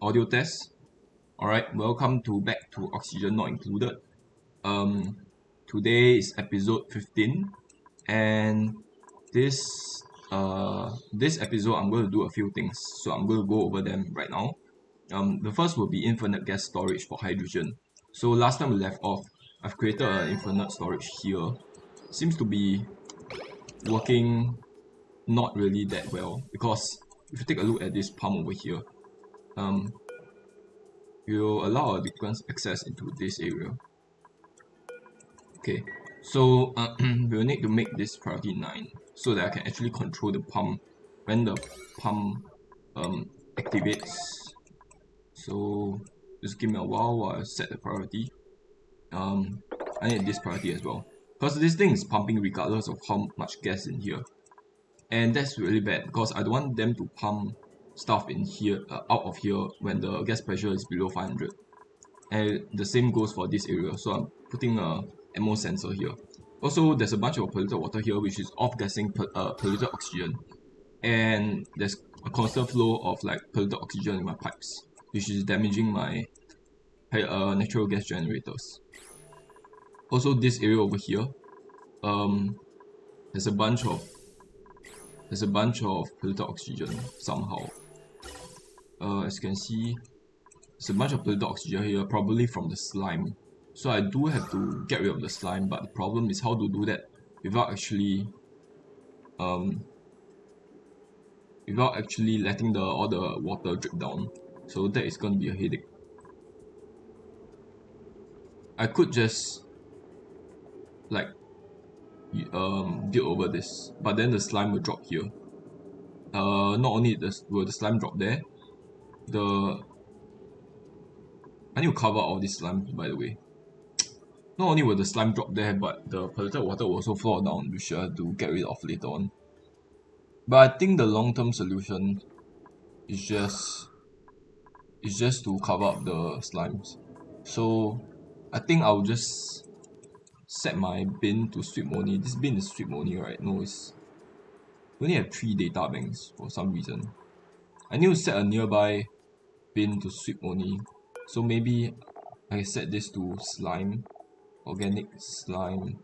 Audio test. Alright, welcome back to Oxygen Not Included. Um, Today is episode 15, and this this episode I'm going to do a few things, so I'm going to go over them right now. The first will be infinite gas storage for hydrogen. So last time we left off, I've created an infinite storage here. Seems to be working not really that well because if you take a look at this pump over here, um, will allow a different access into this area. Okay, so we'll need to make this priority 9 so that I can actually control the pump when the pump activates. So just give me a while I set the priority. I need this priority as well because this thing is pumping regardless of how much gas in here, and that's really bad because I don't want them to pump stuff in here out of here when the gas pressure is below 500. And the same goes for this area, so I'm putting a ammo sensor here. Also, there's a bunch of polluted water here which is off-gassing polluted oxygen, and there's a constant flow of like polluted oxygen in my pipes, which is damaging my natural gas generators. Also, this area over here, there's a bunch of polluted oxygen somehow. As you can see, there's a bunch of polluted oxygen here, probably from the slime. So I do have to get rid of the slime, but the problem is how to do that without actually letting all the water drip down. So that is going to be a headache. I could just like build over this, but then the slime will drop here. Not only will the slime drop there, I need to cover all this slime, by the way. Not only will the slime drop there, but the polluted water will also fall down, which I have to get rid of later on. But I think the long-term solution is just to cover up the slimes. So I think I'll just set my bin to sweep only. This bin is sweep only, right? No, it's we only have 3 data banks for some reason. I need to set a nearby bin to sweep only. So maybe I set this to slime, organic slime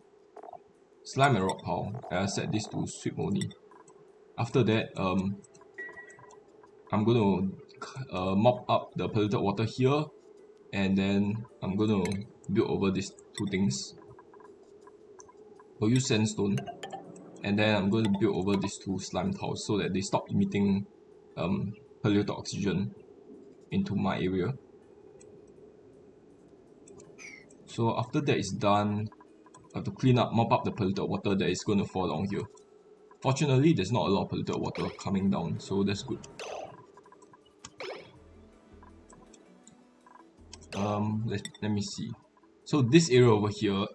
and rock pile, and I set this to sweep only. After that, I'm going to mop up the polluted water here, and then I'm going to build over these two things. I'll use sandstone, and then I'm going to build over these 2 slime tiles so that they stop emitting polluted oxygen into my area. So after that is done, I have to mop up the polluted water that is going to fall down here. Fortunately, there's not a lot of polluted water coming down, so that's good. Let me see. So this area over here,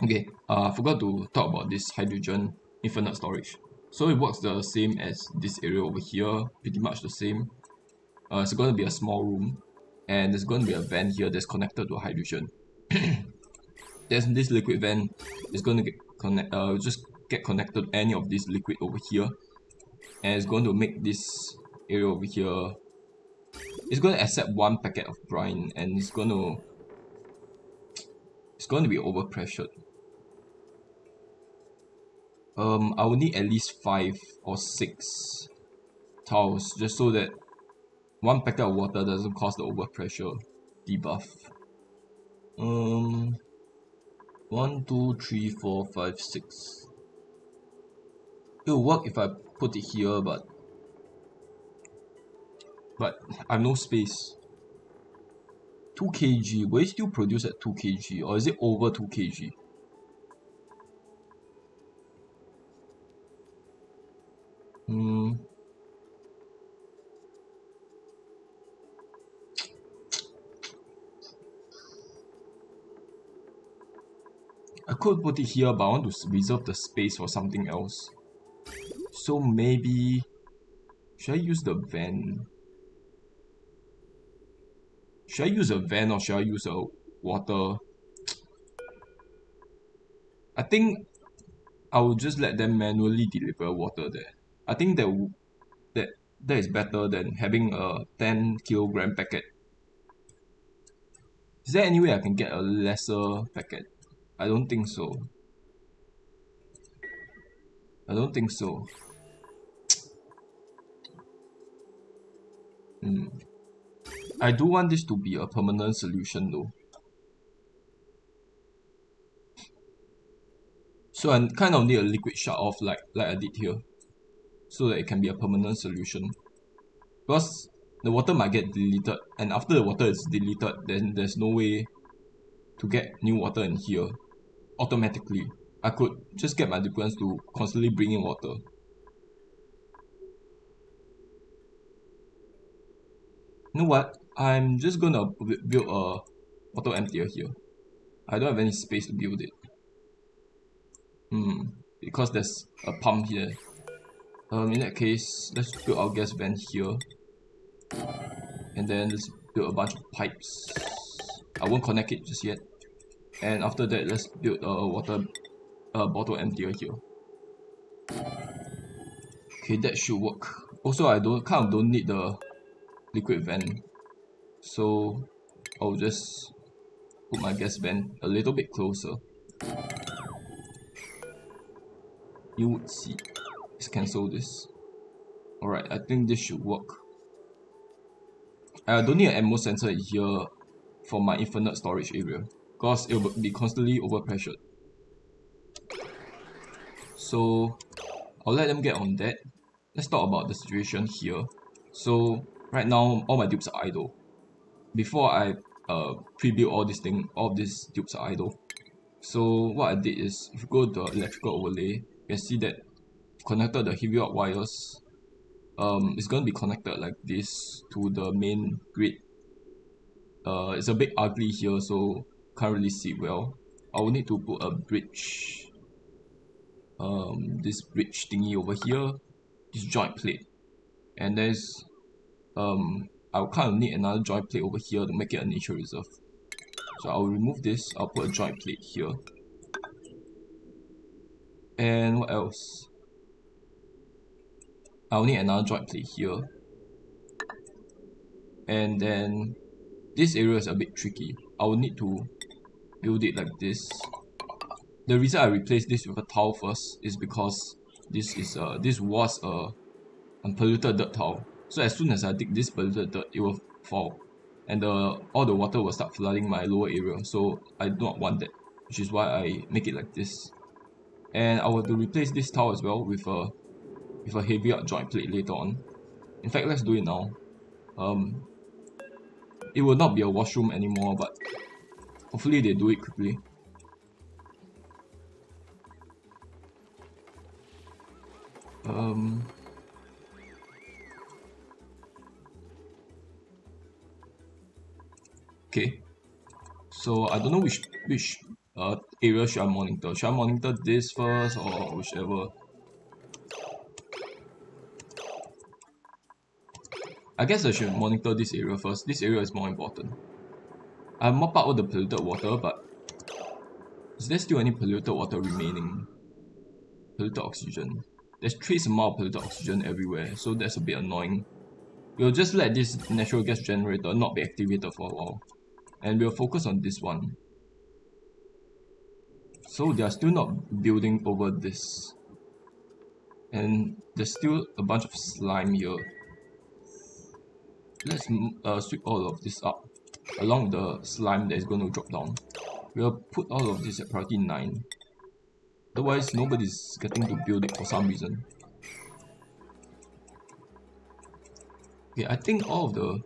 okay, I forgot to talk about this hydrogen infinite storage. So it works the same as this area over here, pretty much the same. It's going to be a small room, and there's going to be a vent here that's connected to hydrogen. There's this liquid vent is going to just get connected to any of this liquid over here, and it's going to make this area over here. It's going to accept 1 packet of brine, and it's going to be overpressured. I will need at least 5 or 6 tiles just so that 1 packet of water doesn't cause the overpressure debuff. 1, 2, 3, 4, 5, 6. It will work if I put it here, but I have no space. 2 kg, will it still produce at 2 kg, or is it over 2 kg? I could put it here, but I want to reserve the space for something else. So maybe, should I use the van? Should I use a van or should I use a water? I think I will just let them manually deliver water there. I think that that is better than having a 10 kilogram packet. Is there any way I can get a lesser packet? I don't think so. I don't think so. I do want this to be a permanent solution though. So I kind of need a liquid shut off like I did here, so that it can be a permanent solution. Because the water might get deleted, and after the water is deleted, then there's no way to get new water in here automatically. I could just get my duplicants to constantly bring in water. You know what? I'm just gonna build a water emptier here. I don't have any space to build it. Because there's a pump here. In that case, let's build our gas vent here. And then let's build a bunch of pipes. I won't connect it just yet. And after that, let's build a water bottle emptier here. Okay, that should work. Also, I kind of don't need the liquid vent, so I'll just put my gas vent a little bit closer. You would see. Let's cancel this. Alright, I think this should work. I don't need an ammo sensor in here for my infinite storage area, because it will be constantly overpressured. So I'll let them get on that. Let's talk about the situation here. So right now all my dupes are idle. Before I pre-build all of these dupes are idle. So what I did is, if you go to the electrical overlay, you can see that connected the heavy rod wires. It's going to be connected like this to the main grid. It's a bit ugly here, so can't really see well. I will need to put a bridge. This bridge thingy over here, this joint plate, and there's I'll kind of need another joint plate over here to make it a nature reserve. So I'll remove this. I'll put a joint plate here. And what else? I'll need another joint plate here. And then this area is a bit tricky. I will need to build it like this. The reason I replaced this with a tile first is because this was a unpolluted dirt tile. So as soon as I dig this polluted dirt, it will fall, and all the water will start flooding my lower area. So I do not want that, which is why I make it like this. And I will to replace this tile as well with a heavier joint plate later on. In fact, let's do it now. It will not be a washroom anymore, but hopefully they do it quickly. Okay, so I don't know which area should I monitor. Should I monitor this first or whichever? I guess I should monitor this area first. This area is more important. I mop out all the polluted water, but is there still any polluted water remaining? Polluted oxygen. There's trace amount of polluted oxygen everywhere, so that's a bit annoying. We'll just let this natural gas generator not be activated for a while, and we'll focus on this one. So they are still not building over this, and there's still a bunch of slime here. Let's sweep all of this up along with the slime that is going to drop down. We'll put all of this at priority 9. Otherwise, nobody's getting to build it for some reason. Okay, I think all of the...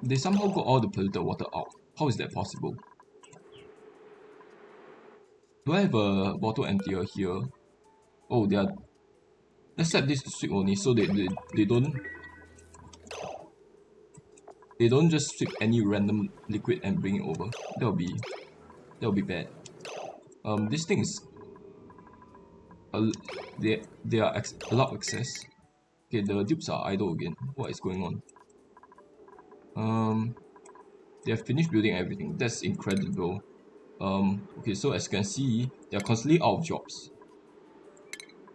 They somehow got all the polluted water out. How is that possible? Do I have a bottle emptier here? Oh, they are... Let's set this to sweep only so they don't just sweep any random liquid and bring it over. That'll be bad. This thing is they are allowed access. Okay, the dupes are idle again. What is going on? They have finished building everything. That's incredible. Okay, so as you can see, they are constantly out of jobs.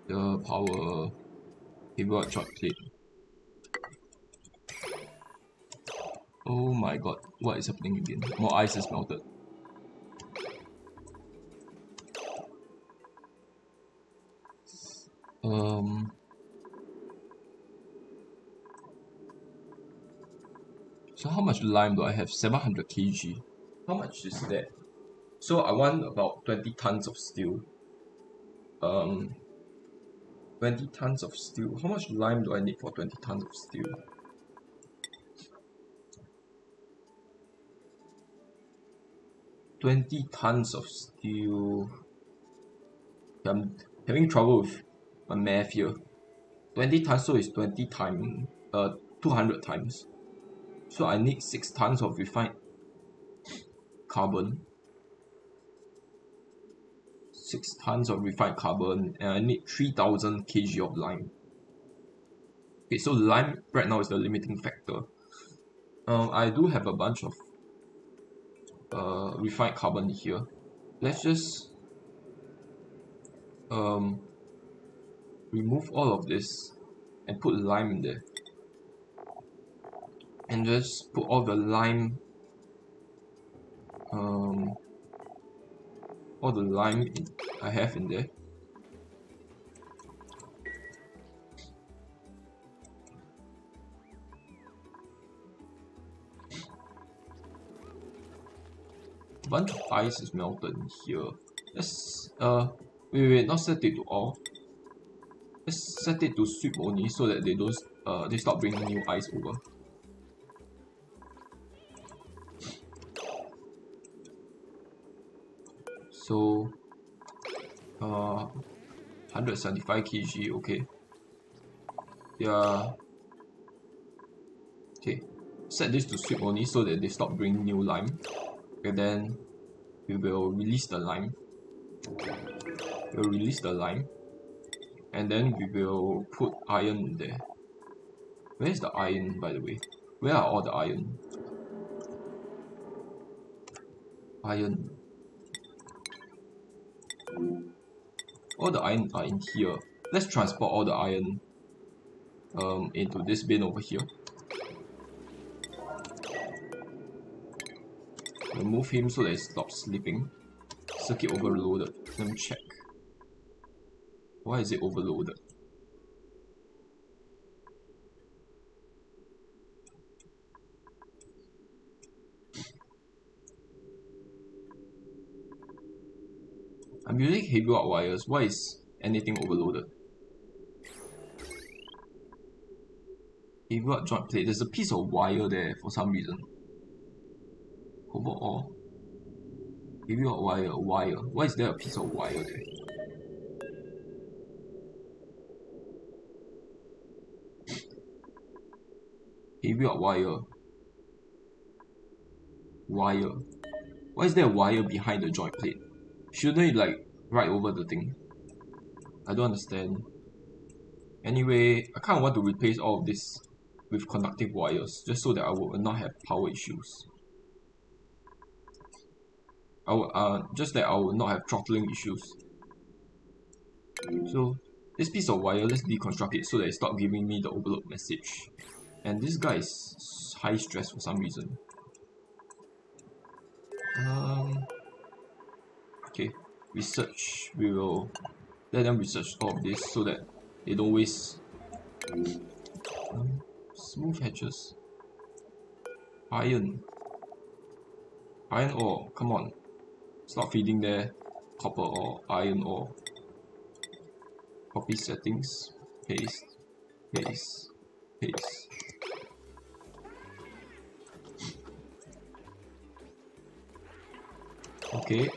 The power. Heavy joint plate. Oh my god, what is happening again? More ice is melted. So how much lime do I have? 700 kg. How much is that? So I want about 20 tons of steel. 20 tons of steel. How much lime do I need for 20 tons of steel? $20 of steel. I'm having trouble with my math here. 20 tons, so it's 20 times 200 times. So I need 6 tons of refined carbon. 6 tons of refined carbon, and I need 3000 kg of lime. Okay, so lime right now is the limiting factor. I do have a bunch of refined carbon here. Let's just remove all of this and put lime in there, and just put all the lime I have in there. A bunch of ice is melted in here. Let's wait, not set it to all. Let's set it to sweep only so that they don't they stop bringing new ice over. So 175 kg, okay. Yeah. Okay. Set this to sweep only so that they stop bringing new lime. And then we will release the lime. We'll release the lime. And then we will put iron in there. Where is the iron, by the way? Where are all the iron? Iron. All the iron are in here. Let's transport all the iron into this bin over here. Remove him so that he stops sleeping. Circuit overloaded. Let me check. Why is it overloaded? I'm using heavy rod wires. Why is anything overloaded? Heavy rod joint plate. There's a piece of wire there for some reason. Overall, heavy rod wire. Why is there a piece of wire there? Heavy rod wire. Why is there a wire behind the joint plate? Shouldn't it like right over the thing? I don't understand. Anyway, I kind of want to replace all of this with conductive wires just so that I will not have power issues. Just that I will not have throttling issues. So this piece of wire, let's deconstruct it so that it stops giving me the overload message. And this guy is high stress for some reason. Okay, research. We will let them research all of this so that they don't waste. Smooth hatches. Iron ore. Come on, stop feeding there. Copper ore, iron ore. Copy settings. Paste. Paste. Paste. Okay.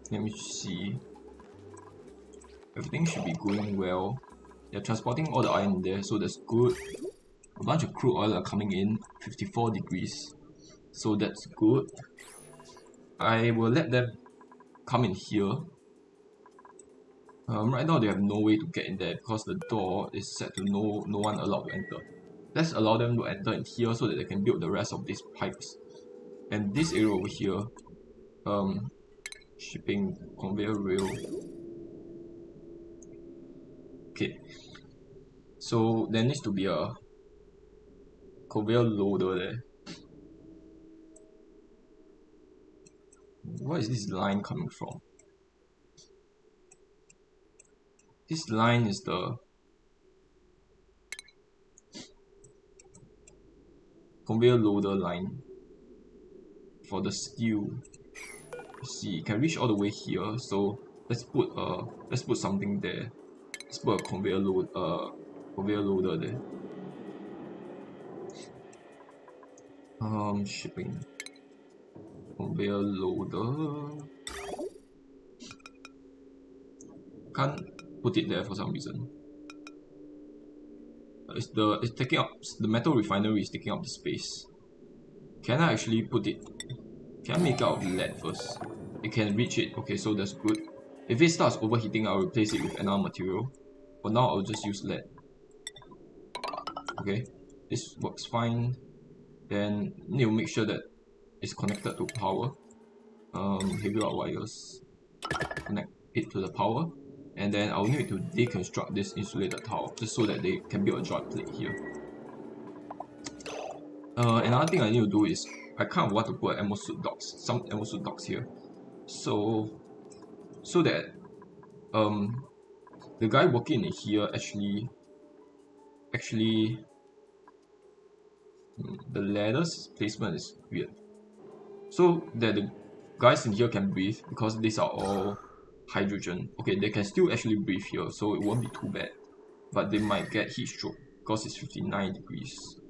Let me see. Everything should be going well. They're transporting all the iron there, so that's good. A bunch of crude oil are coming in, 54 degrees. So that's good. I will let them come in here. Right now they have no way to get in there because the door is set to no one allowed to enter. Let's allow them to enter in here so that they can build the rest of these pipes. And this area over here, shipping conveyor rail. Okay, so there needs to be a conveyor loader there. Where is this line coming from? This line is the conveyor loader line for the steel. Let's see, can reach all the way here, so let's put something there. Let's put a conveyor loader there. Shipping conveyor loader. Can't put it there for some reason. It's taking up the metal refinery is taking up the space. Can I actually put it? Can I make it out of lead first? It can reach it. Okay, so that's good. If it starts overheating, I'll replace it with another material. For now, I'll just use lead. Okay, this works fine. Then need to make sure that it's connected to power. Heavy rod wires. Connect it to the power. And then I'll need to deconstruct this insulated tile just so that they can build a joint plate here. Another thing I need to do is I kind of want to put some ammo suit docks here, so that the guy working in here actually the ladder's placement is weird, so that the guys in here can breathe because these are all hydrogen. Okay, they can still actually breathe here, so it won't be too bad, but they might get heat stroke because it's 59 degrees,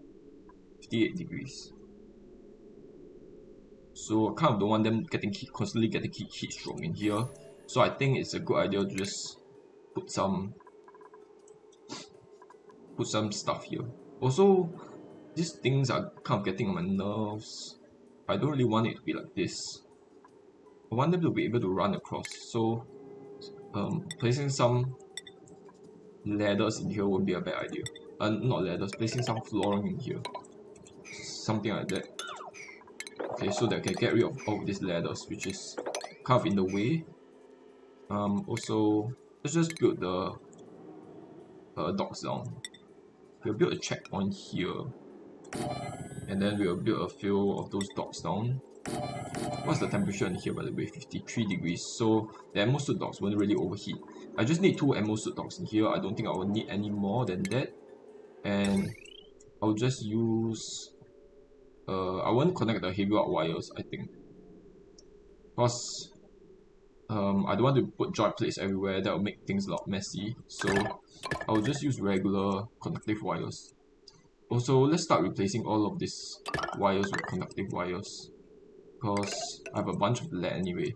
58 degrees. So I kind of don't want them constantly getting heat stroke in here. So I think it's a good idea to just put some stuff here. Also, these things are kind of getting on my nerves. I don't really want it to be like this. I want them to be able to run across. So placing some ladders in here would be a bad idea. Not ladders, placing some flooring in here. Something like that. Okay, so that I can get rid of all of these ladders, which is kind of in the way. Also, let's just build the docks down. We'll build a checkpoint here, and then we'll build a few of those docks down. What's the temperature in here, by the way? 53 degrees, so the ammo suit docks won't really overheat. I just need 2 ammo suit docks in here. I don't think I will need any more than that. And I'll just use I won't connect the heavy rod wires, I think, because I don't want to put joint plates everywhere. That will make things a lot messy, so I'll just use regular conductive wires. Also, let's start replacing all of these wires with conductive wires, because I have a bunch of lead anyway,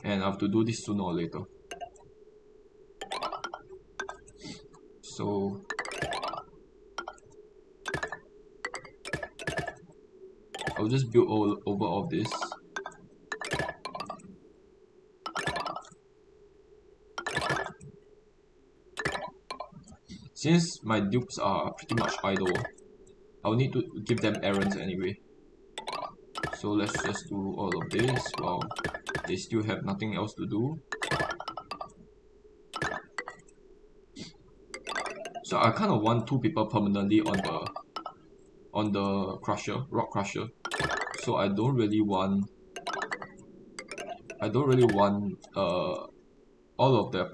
and I have to do this sooner or later. So I'll just build over all of this. Since my dupes are pretty much idle, I'll need to give them errands anyway. So let's just do all of this while they still have nothing else to do. So I kind of want 2 people permanently on the rock crusher. So I don't really want all of the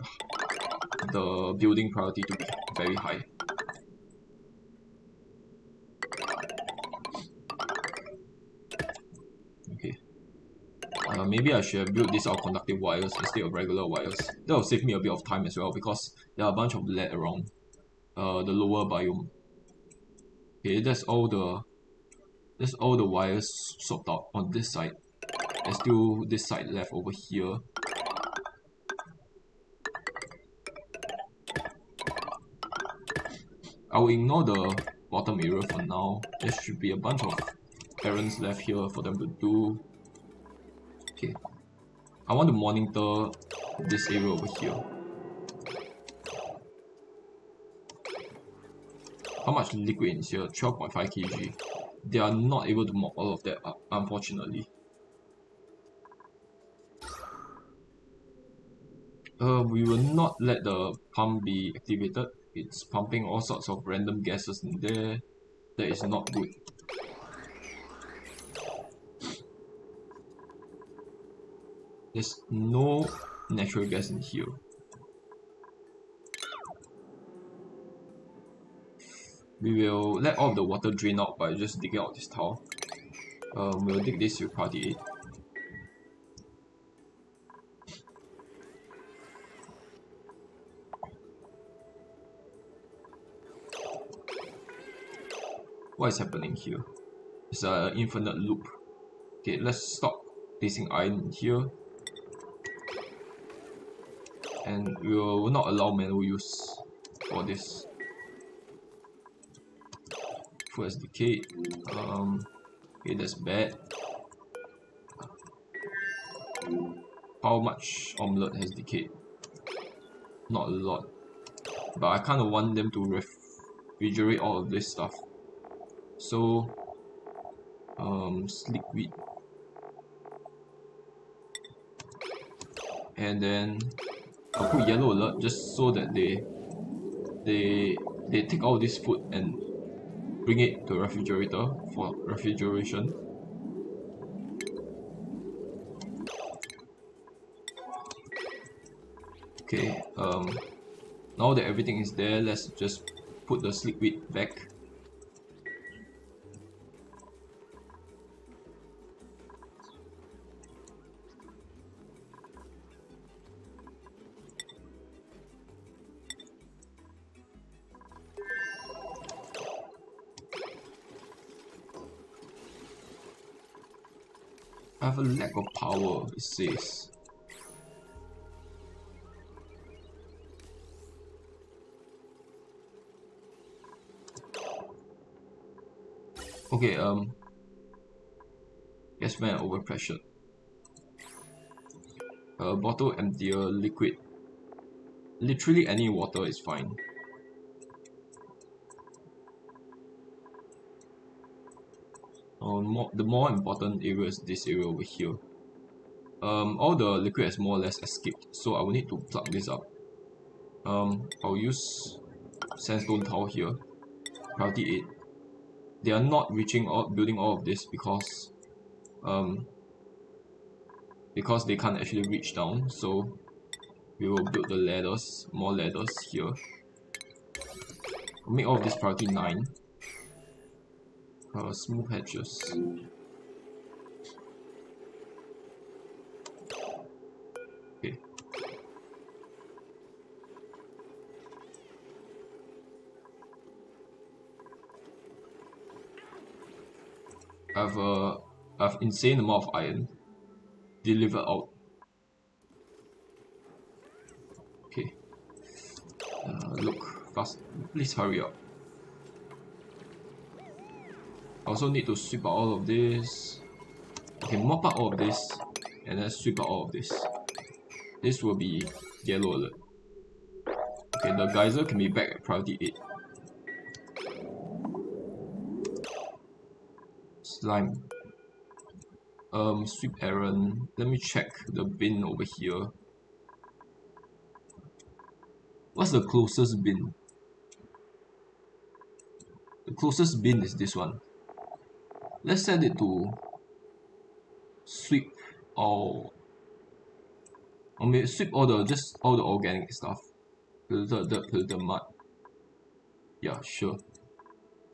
building priority to be very high. Okay. Maybe I should have built these out conductive wires instead of regular wires. That will save me a bit of time as well, because there are a bunch of lead around the lower biome. Okay, that's all the wires swapped out on this side. There's still this side left over here. I will ignore the bottom area for now. There should be a bunch of errands left here for them to do. Okay, I want to monitor this area over here. How much liquid is here? 12.5 kg. They are not able to mop all of that up, unfortunately. We will not let the pump be activated. It's pumping all sorts of random gases in there. That is not good. There's no natural gas in here. We will let all of the water drain out by just digging out this tile. We'll dig this with priority 8. What is happening here? It's an infinite loop. Okay, let's stop placing iron here. And we will not allow manual use for this. Food has decayed. Okay, that's bad. How much omelette has decayed? Not a lot. But I kind of want them to refrigerate all of this stuff. So, sleek wheat. And then I'll put yellow alert just so that they take all this food and bring it to a refrigerator for refrigeration. Okay, now that everything is there, let's just put the sleek wheat back. I have a lack of power, it says. Okay, gas man overpressured. Bottle emptier, liquid. Literally any water is fine. The more important area is this area over here. All the liquid has more or less escaped, so I will need to plug this up. I'll use sandstone tile here, priority 8. They are not building all of this because they can't actually reach down, so we will build the ladders, more ladders here. We'll make all of this priority 9. Smooth hatches. Okay. I've insane amount of iron delivered out. Okay. Look, fast. Please hurry up. I also need to sweep out all of this. Okay, mop up all of this, and then sweep out all of this. This will be yellow alert. Okay, the geyser can be back at priority 8. Slime. Sweep errand. Let me check the bin over here. What's the closest bin? The closest bin is this one. Let's set it to sweep all. Or maybe sweep all the organic stuff. The mud. Yeah, sure.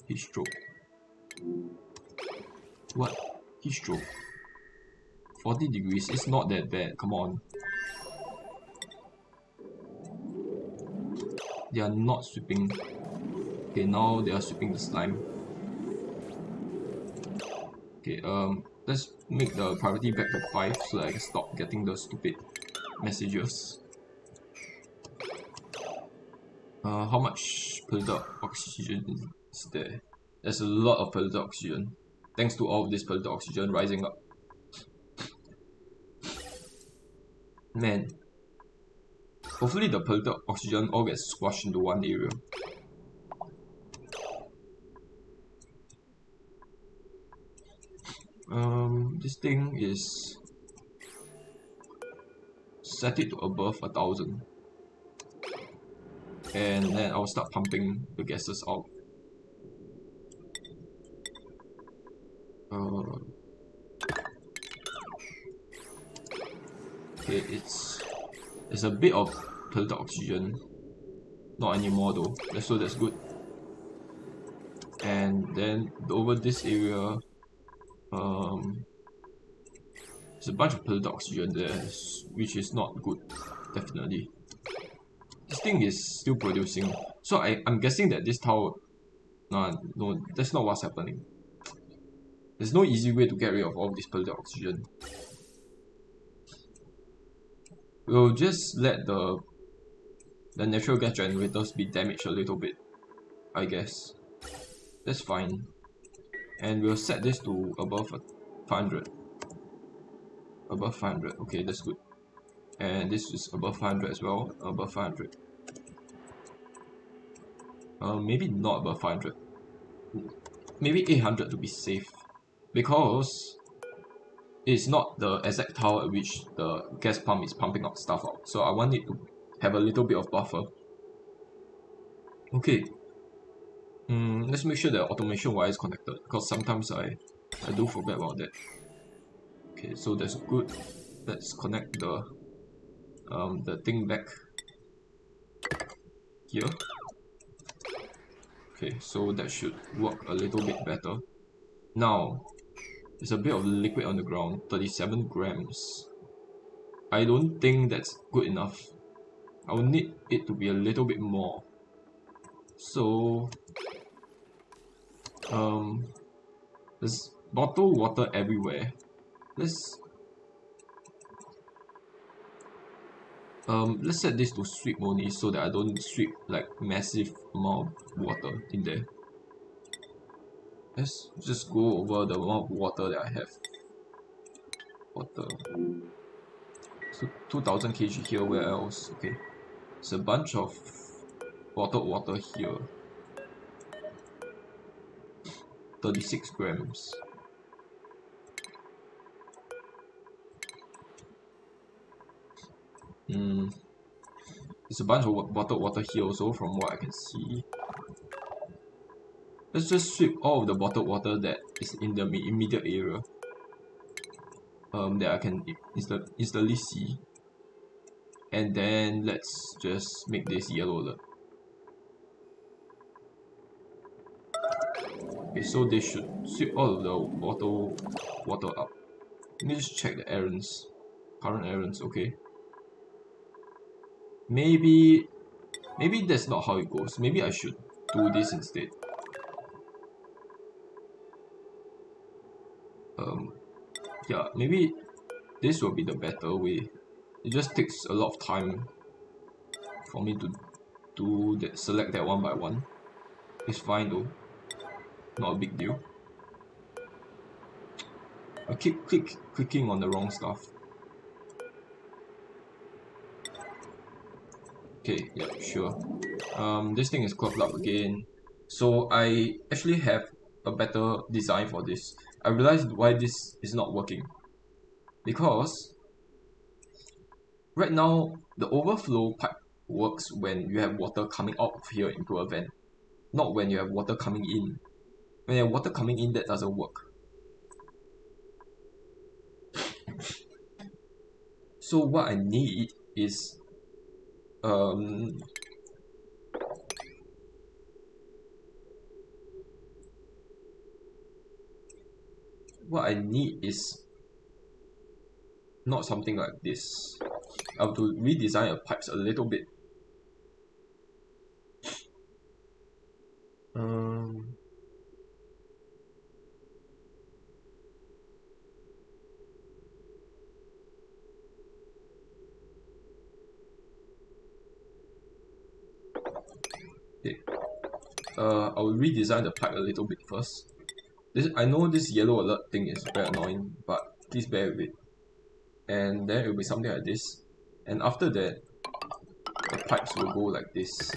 Heat stroke. What? Heat stroke. 40 degrees. It's not that bad. Come on. They are not sweeping. Okay, now they are sweeping the slime. Okay, let's make the priority back to 5 so that I can stop getting the stupid messages. How much polluted oxygen is there? There's a lot of polluted oxygen. Thanks to all of this polluted oxygen rising up. Man. Hopefully the polluted oxygen all gets squashed into one area. This thing is set it to above 1000, and then I'll start pumping the gases out. Okay, it's a bit of polluted oxygen, not anymore though. So that's good. And then over this area, there's a bunch of polluted oxygen there, which is not good, definitely. This thing is still producing, so I'm guessing that this tower, no, that's not what's happening. There's no easy way to get rid of all this polluted oxygen. We'll just let the natural gas generators be damaged a little bit, I guess. That's fine. And we'll set this to above 500. Above 500, okay, that's good. And this is above 500 as well, above 500. Maybe not above 500. Maybe 800 to be safe. Because it's not the exact tower at which the gas pump is pumping out stuff out. So I want it to have a little bit of buffer. Okay. Let's make sure the automation wire is connected, because sometimes I do forget about that. Okay, so that's good. Let's connect the thing back here. Okay, so that should work a little bit better. Now, there's a bit of liquid on the ground, 37 grams. I don't think that's good enough. I will need it to be a little bit more. So, there's bottled water everywhere. Let's set this to sweep only, so that I don't sweep like massive amount of water in there. Let's just go over the amount of water that I have. Water. So 2000 kg here, where else? Okay. It's a bunch of bottled water here. 36 grams. There's a bunch of bottled water here also, from what I can see. Let's just sweep all of the bottled water that is in the immediate area. That I can instantly see. And then let's just make this yellow alert. Okay, so they should sweep all of the bottled water up. Let me just check the errands. Current errands, okay. Maybe that's not how it goes. Maybe I should do this instead. Yeah, maybe this will be the better way. It just takes a lot of time for me to do that, select that one by one. It's fine though, not a big deal. I keep clicking on the wrong stuff. Okay, yeah, sure. This thing is clogged up again. So I actually have a better design for this. I realized why this is not working. Because right now, the overflow pipe works when you have water coming out of here into a vent, not when you have water coming in. When you have water coming in, that doesn't work. So what I need is what I need is not something like this. I have to redesign the pipes a little bit. Okay. I will redesign the pipe a little bit first. I know this yellow alert thing is very annoying, but please bear with it. And then it will be something like this. And after that, the pipes will go like this.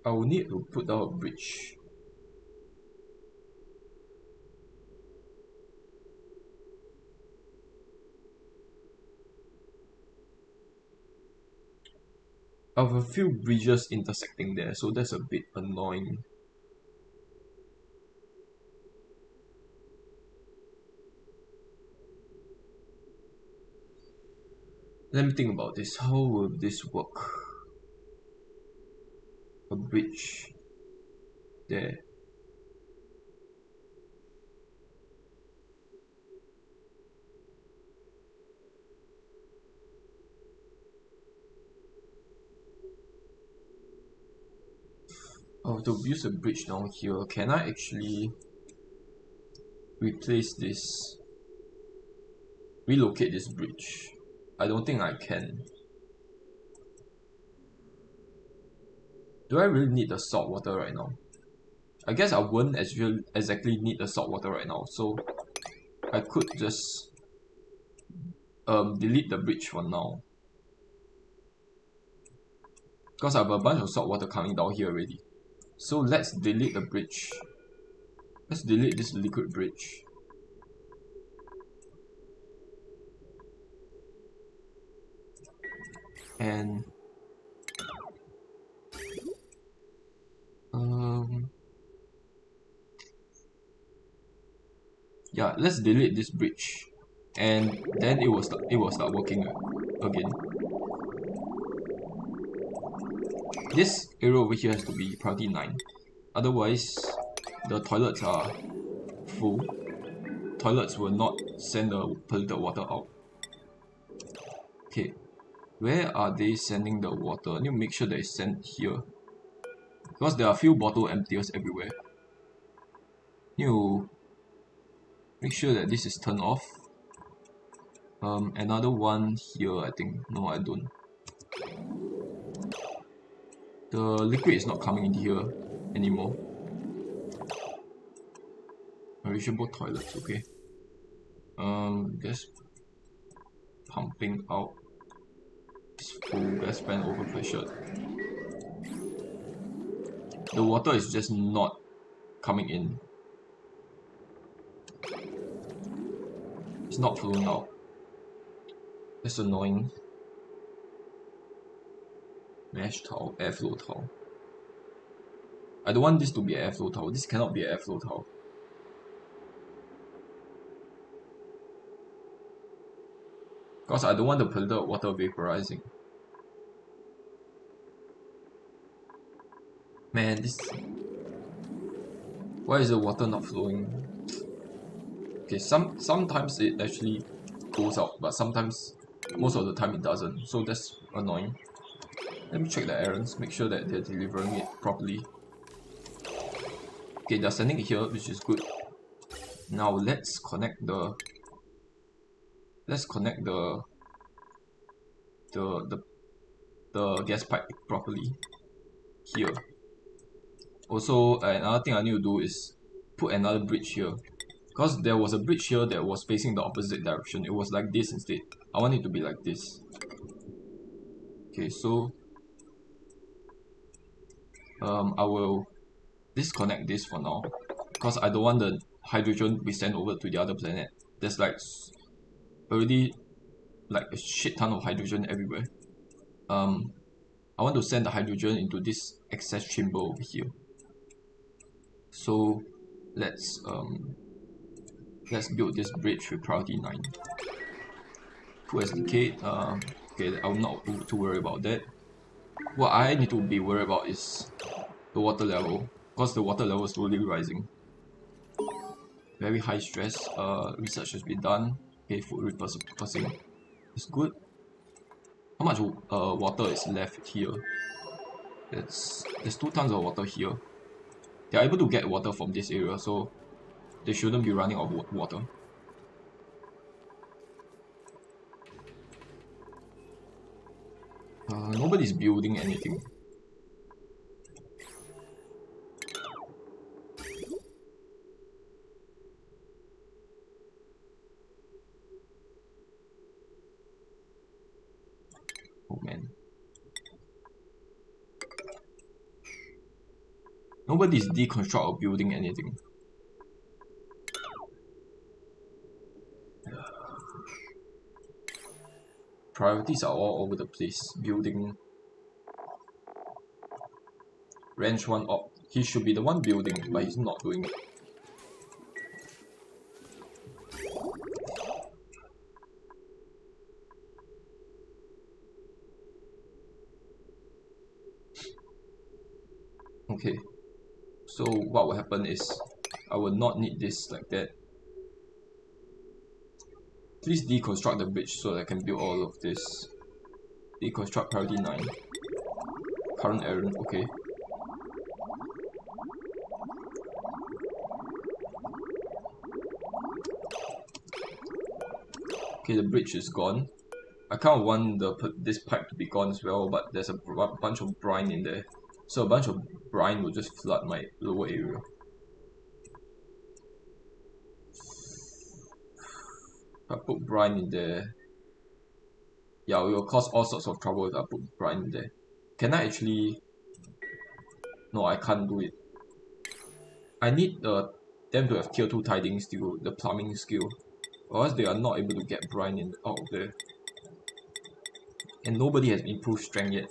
I will need to put down a bridge. I have a few bridges intersecting there, so that's a bit annoying. Let me think about this. How will this work? A bridge there. Oh, to use a bridge down here, can I actually replace this? Relocate this bridge? I don't think I can. Do I really need the salt water right now? I guess I won't exactly need the salt water right now, so I could just delete the bridge for now. Because I have a bunch of salt water coming down here already. So let's delete the bridge. Let's delete this liquid bridge. And yeah, let's delete this bridge. And then it will start working again. This area over here has to be priority 9. Otherwise, the toilets are full. Toilets will not send the polluted water out. Okay, where are they sending the water? I need to make sure that it's sent here. Because there are a few bottle emptiers everywhere. Need to make sure that this is turned off. Another one here, I think. No, I don't. The liquid is not coming in here anymore. Reachable toilets, okay. Just pumping out. It's full, gas pan overpressured. The water is just not coming in. It's not flowing out. That's annoying. Mesh towel, airflow towel. I don't want this to be an airflow towel. This cannot be an airflow towel. Because I don't want the polluted water vaporizing. Man, this... Why is the water not flowing? Okay, sometimes it actually goes out, but sometimes, most of the time it doesn't. So that's annoying. Let me check the errands, make sure that they're delivering it properly. Okay, they're sending it here, which is good. Now let's connect the the gas pipe properly here. Also, another thing I need to do is put another bridge here. Because there was a bridge here that was facing the opposite direction. It was like this instead. I want it to be like this. Okay, so I will disconnect this for now. Because I don't want the hydrogen to be sent over to the other planet. There's like already like a shit ton of hydrogen everywhere. I want to send the hydrogen into this excess chamber over here. So let's build this bridge with priority 9. 2 has decayed. Okay, I'm not too worried about that. What I need to be worried about is the water level, because the water level is slowly rising. Very high stress. Research has been done. Okay, food repurposing is good. How much water is left here? There's 2 tons of water here. They are able to get water from this area, so they shouldn't be running out of water. Nobody's building anything. Oh man. Nobody's deconstruct or building anything. Priorities are all over the place. Building. Range 1 op. He should be the one building, but he's not doing it. Okay. So what will happen is I will not need this like that. Please deconstruct the bridge so that I can build all of this. Deconstruct priority 9. Current errand, okay. Okay, the bridge is gone. I kind of want this pipe to be gone as well, but there's a bunch of brine in there. So a bunch of brine will just flood my lower area. If I put brine in there, yeah, it will cause all sorts of trouble if I put brine in there. Can I actually... No, I can't do it. I need them to have tier 2 tidings skill, the plumbing skill. Or else they are not able to get brine out of there. And nobody has improved strength yet.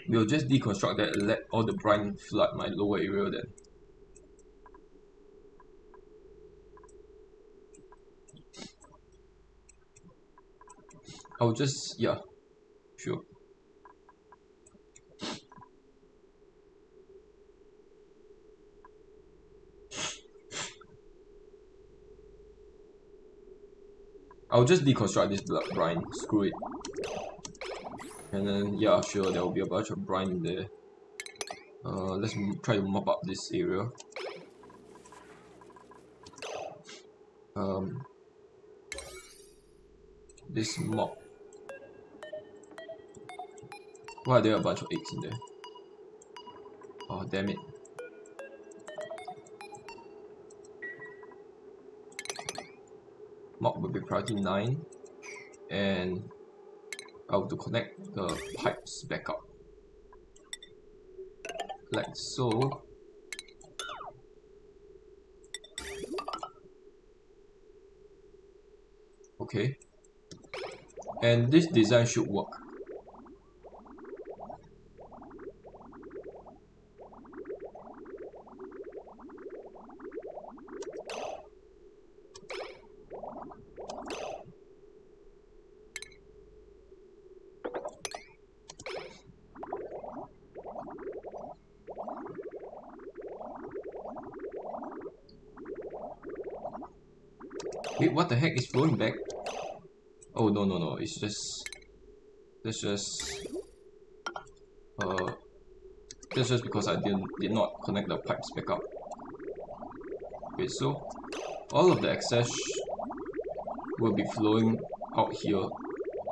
We'll just deconstruct that and let all the brine flood my lower area then. I'll just, yeah, sure. I'll just deconstruct this brine, screw it. And then, yeah, sure, there will be a bunch of brine in there. Let's try to mop up this area. This mop. Why are there a bunch of eggs in there? Oh, damn it. Mop will be priority 9. And I have to connect the pipes back up. Like so. Okay. And this design should work. Wait, what the heck is flowing back? Oh no, it's just that's just because I did not connect the pipes back up. Okay, so all of the excess will be flowing out here,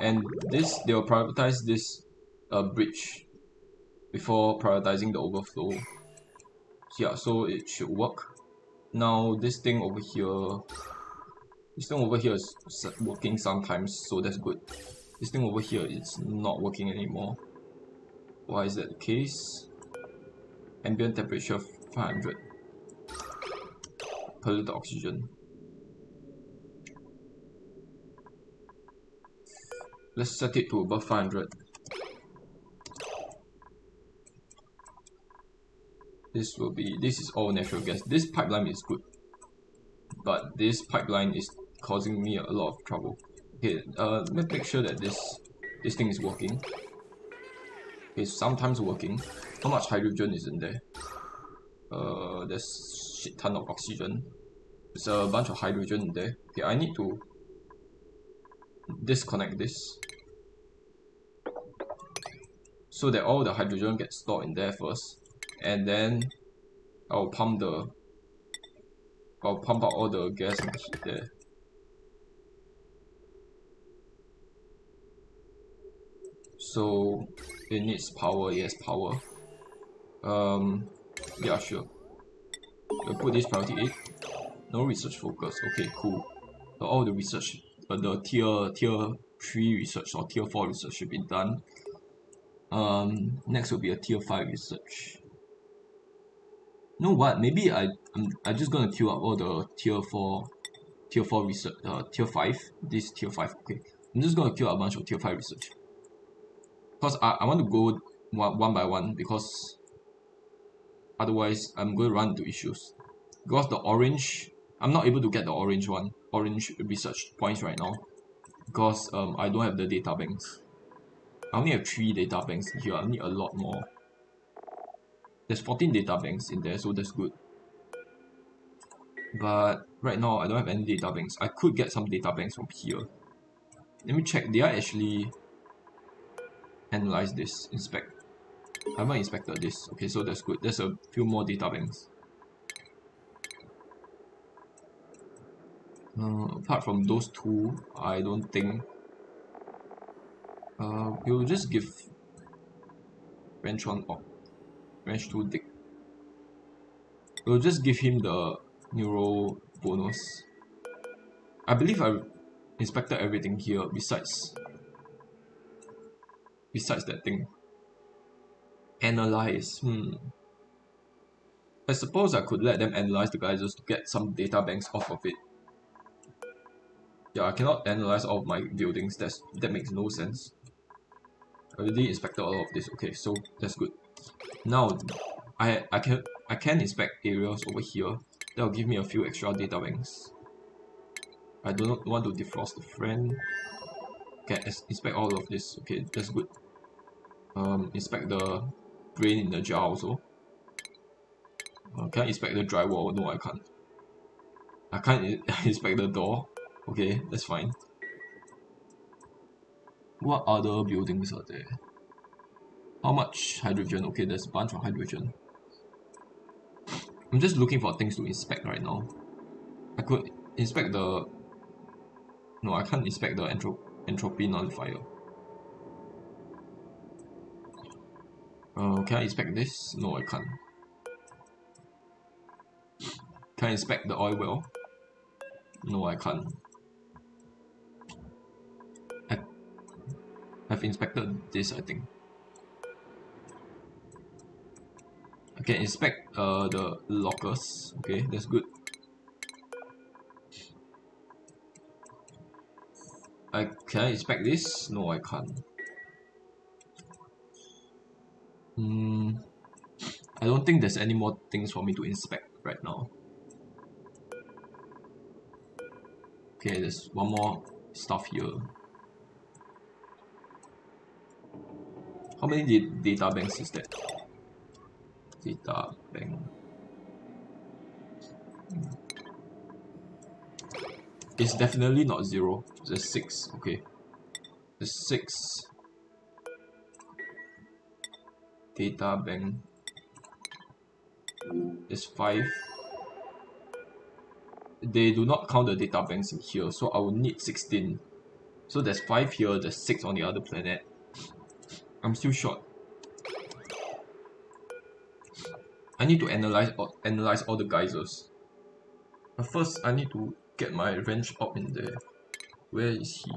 and they will prioritize this bridge before prioritizing the overflow. Yeah, so it should work. Now this thing over here is working sometimes, so that's good. This thing over here is not working anymore. Why is that the case? Ambient temperature 500. Polluted oxygen. Let's set it to above 500. This is all natural gas. This pipeline is good, but this pipeline is causing me a lot of trouble. Okay, let's make sure that this thing is working. It's sometimes working. How much hydrogen is in there? There's shit ton of oxygen. There's a bunch of hydrogen in there. Okay, I need to disconnect this so that all the hydrogen gets stored in there first, and then I'll pump out all the gas and heat there. So it needs power. Yes, power. Yeah, sure. We'll put this priority 8. No research focus. Okay, cool. So all the research, the tier 3 research or tier 4 research should be done. Next will be a tier 5 research. You know what? Maybe I'm just gonna queue up all the tier 4 research, tier 5, this tier 5, okay. I'm just gonna queue up a bunch of tier 5 research. Because I want to go one by one, because otherwise I'm going to run into issues. Because the orange, I'm not able to get the orange research points right now. Because I don't have the data banks. I only have 3 data banks here, I need a lot more. There's 14 data banks in there, so that's good. But right now I don't have any data banks. I could get some data banks from here. Let me check, did I actually analyze this, inspect? I haven't inspected this. Okay, so that's good. There's a few more data banks. Apart from those two, I don't think. We'll just give Ranch 1 or Ranch 2 Dick. We'll just give him the neuro bonus. I believe I inspected everything here besides that thing. Analyze. I suppose I could let them analyze the guys just to get some data banks off of it. Yeah, I cannot analyze all of my buildings. That makes no sense. I already inspected all of this. Okay, so that's good. Now, I can inspect areas over here. That will give me a few extra data banks. I do not want to defrost the friend. Okay, inspect all of this. Okay, that's good. Inspect the brain in the jar also. Can I inspect the drywall? No, I can't. I can't inspect the door. Okay, that's fine. What other buildings are there? How much hydrogen? Okay, there's a bunch of hydrogen. I'm just looking for things to inspect right now. I could inspect the... No, I can't inspect the entropy nullifier. Can I inspect this? No, I can't. Can I inspect the oil well? No, I can't. I've inspected this, I think. I can inspect the lockers. Okay, that's good. Can I inspect this? No, I can't. I don't think there's any more things for me to inspect right now. Okay, there's one more stuff here. How many data banks is that? Data bank. It's definitely not 0. There's 6. Okay. There's 6 data bank. There's 5. They do not count the data banks in here, so I will need 16. So there's 5 here, there's 6 on the other planet. I'm still short. I need to analyze all the geysers. But first, I need to get my wrench up in there. Where is he?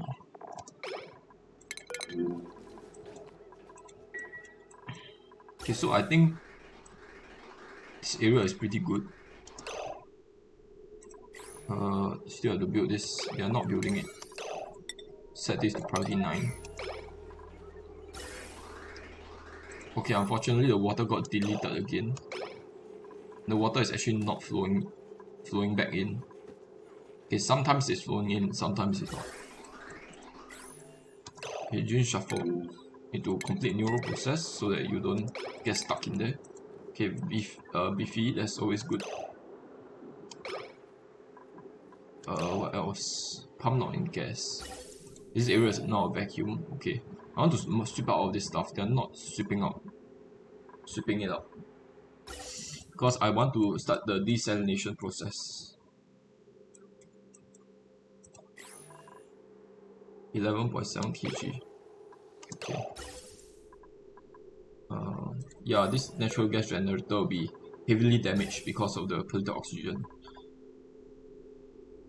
Okay, so I think this area is pretty good. Still have to build this. They are not building it. Set this to priority 9. Okay, unfortunately the water got deleted again. The water is actually not flowing back in. Okay, sometimes it's flowing in, sometimes it's not. Okay, gene shuffle. Need to complete neural process so that you don't get stuck in there. Okay, beefy, that's always good. What else? Pump not in gas. This area is now a vacuum. Okay, I want to sweep out all this stuff. They're not sweeping it out. Because I want to start the desalination process. 11.7 kg. Okay. Yeah, this natural gas generator will be heavily damaged because of the polluted oxygen.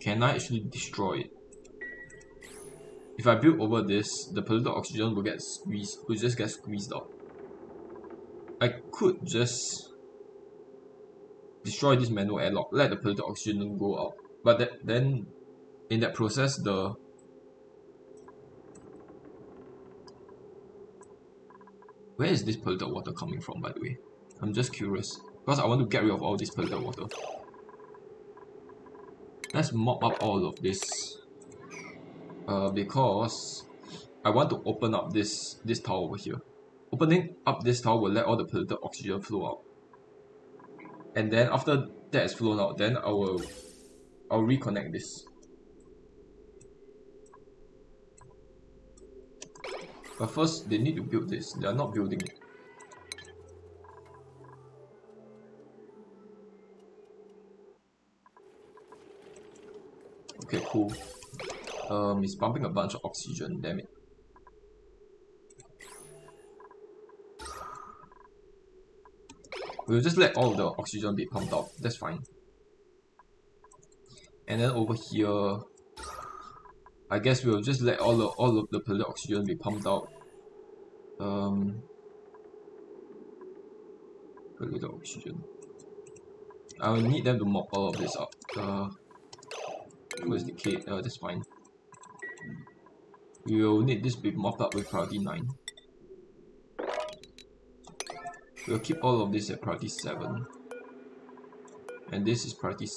Can I actually destroy it? if I build over this, the polluted oxygen will get squeezed, will just get squeezed out. I could just destroy this manual airlock, let the polluted oxygen go out. But then in that process, where is this polluted water coming from, by the way? I'm just curious, because I want to get rid of all this polluted water. Let's mop up all of this, because I want to open up this tower over here. Opening up this tower will let all the polluted oxygen flow out. And then after that has flown out, then I'll reconnect this. But first, they need to build this. They are not building it. Okay, cool. It's pumping a bunch of oxygen, damn it. We'll just let all of the oxygen be pumped out, that's fine. And then over here, I guess we'll just let all of the polluted oxygen be pumped out. Polluted oxygen. I will need them to mop all of this up. Where's decayed? That's fine. We will need this to be mopped up with priority 9. We'll keep all of this at priority 7. And this is priority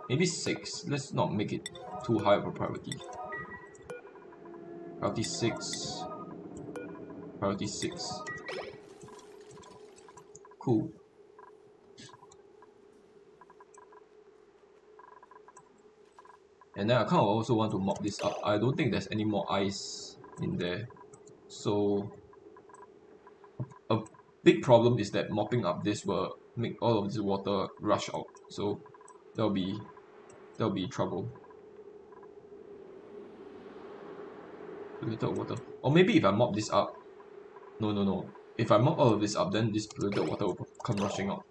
maybe 6. Let's not make it too high of a priority. Priority 6. Priority 6. Cool. And then I kind of also want to mop this up. I don't think there's any more ice in there. So a big problem is that mopping up this will make all of this water rush out. So that'll be trouble. Polluted water. Or maybe if I mop this up. No. If I mop all of this up, then this polluted water will come rushing out.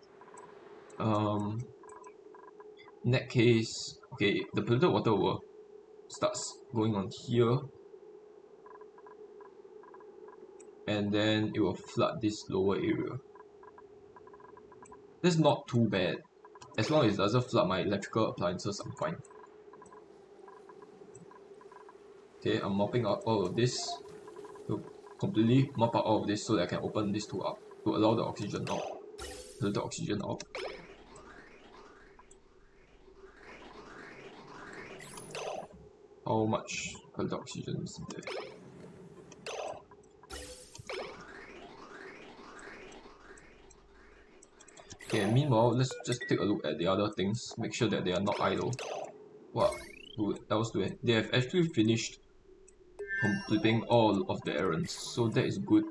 In that case, okay, the polluted water will start going on here. And then it will flood this lower area. That's not too bad. As long as it doesn't flood my electrical appliances, I'm fine. Okay, I'm mopping out all of this to completely mop out all of this so that I can open these two up to allow the oxygen out. The oxygen out. How much polluted oxygen is there? Okay, meanwhile, let's just take a look at the other things, make sure that they are not idle. What else do they have actually finished completing all of the errands, so that is good.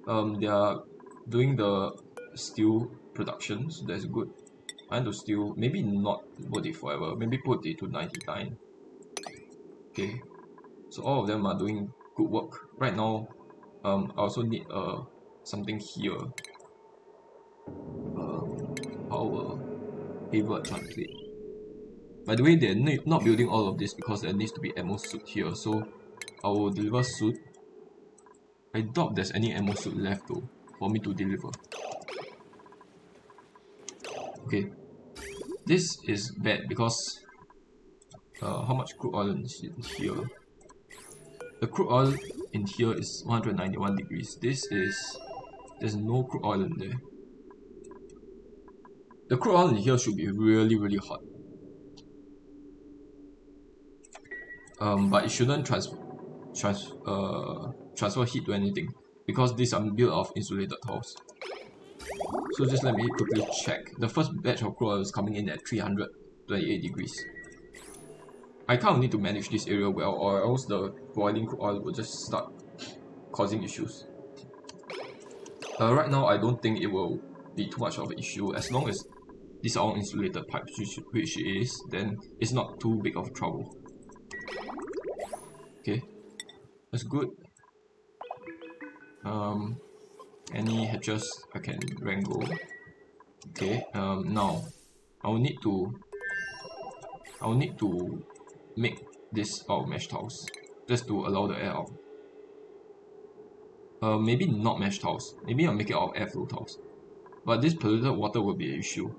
They are doing the steel production, so that's good. And the steel, maybe not put it forever, maybe put it to 99. Okay, so all of them are doing good work. Right now, I also need something here. Power pivot translate. By the way, they're not building all of this because there needs to be ammo suit here, so I will deliver suit. I doubt there's any ammo suit left though for me to deliver. Okay, this is bad because how much crude oil is in here? The crude oil in here is 191 degrees. There's no crude oil in there. The crude oil in here should be really hot. But it shouldn't transfer heat to anything because these are built of insulated tiles. So just let me quickly check. The first batch of crude oil is coming in at 328 degrees. I kind of need to manage this area well, or else the boiling crude oil will just start causing issues. Right now, I don't think it will be too much of an issue as long as these are all insulated pipes, which it is. Then it's not too big of trouble. Okay, that's good. Any hatches I can wrangle. Okay. Now I will need to make this out of mesh tiles just to allow the air out. Maybe not mesh tiles. Maybe I'll make it out of airflow tiles. But this polluted water will be an issue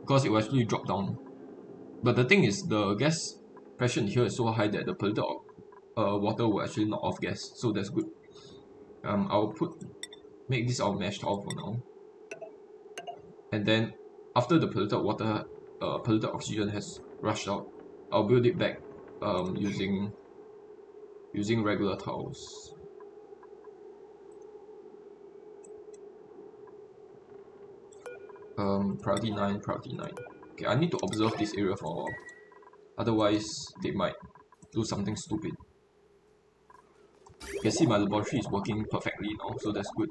because it will actually drop down. But the thing is, the gas pressure in here is so high that the polluted water will actually knock off gas, so that's good. I'll make this our mesh tile for now, and then after the polluted water, polluted oxygen has rushed out, I'll build it back using regular tiles. Priority 9, priority 9. Okay, I need to observe this area for a while. Otherwise, they might do something stupid. You can see my laboratory is working perfectly now, so that's good.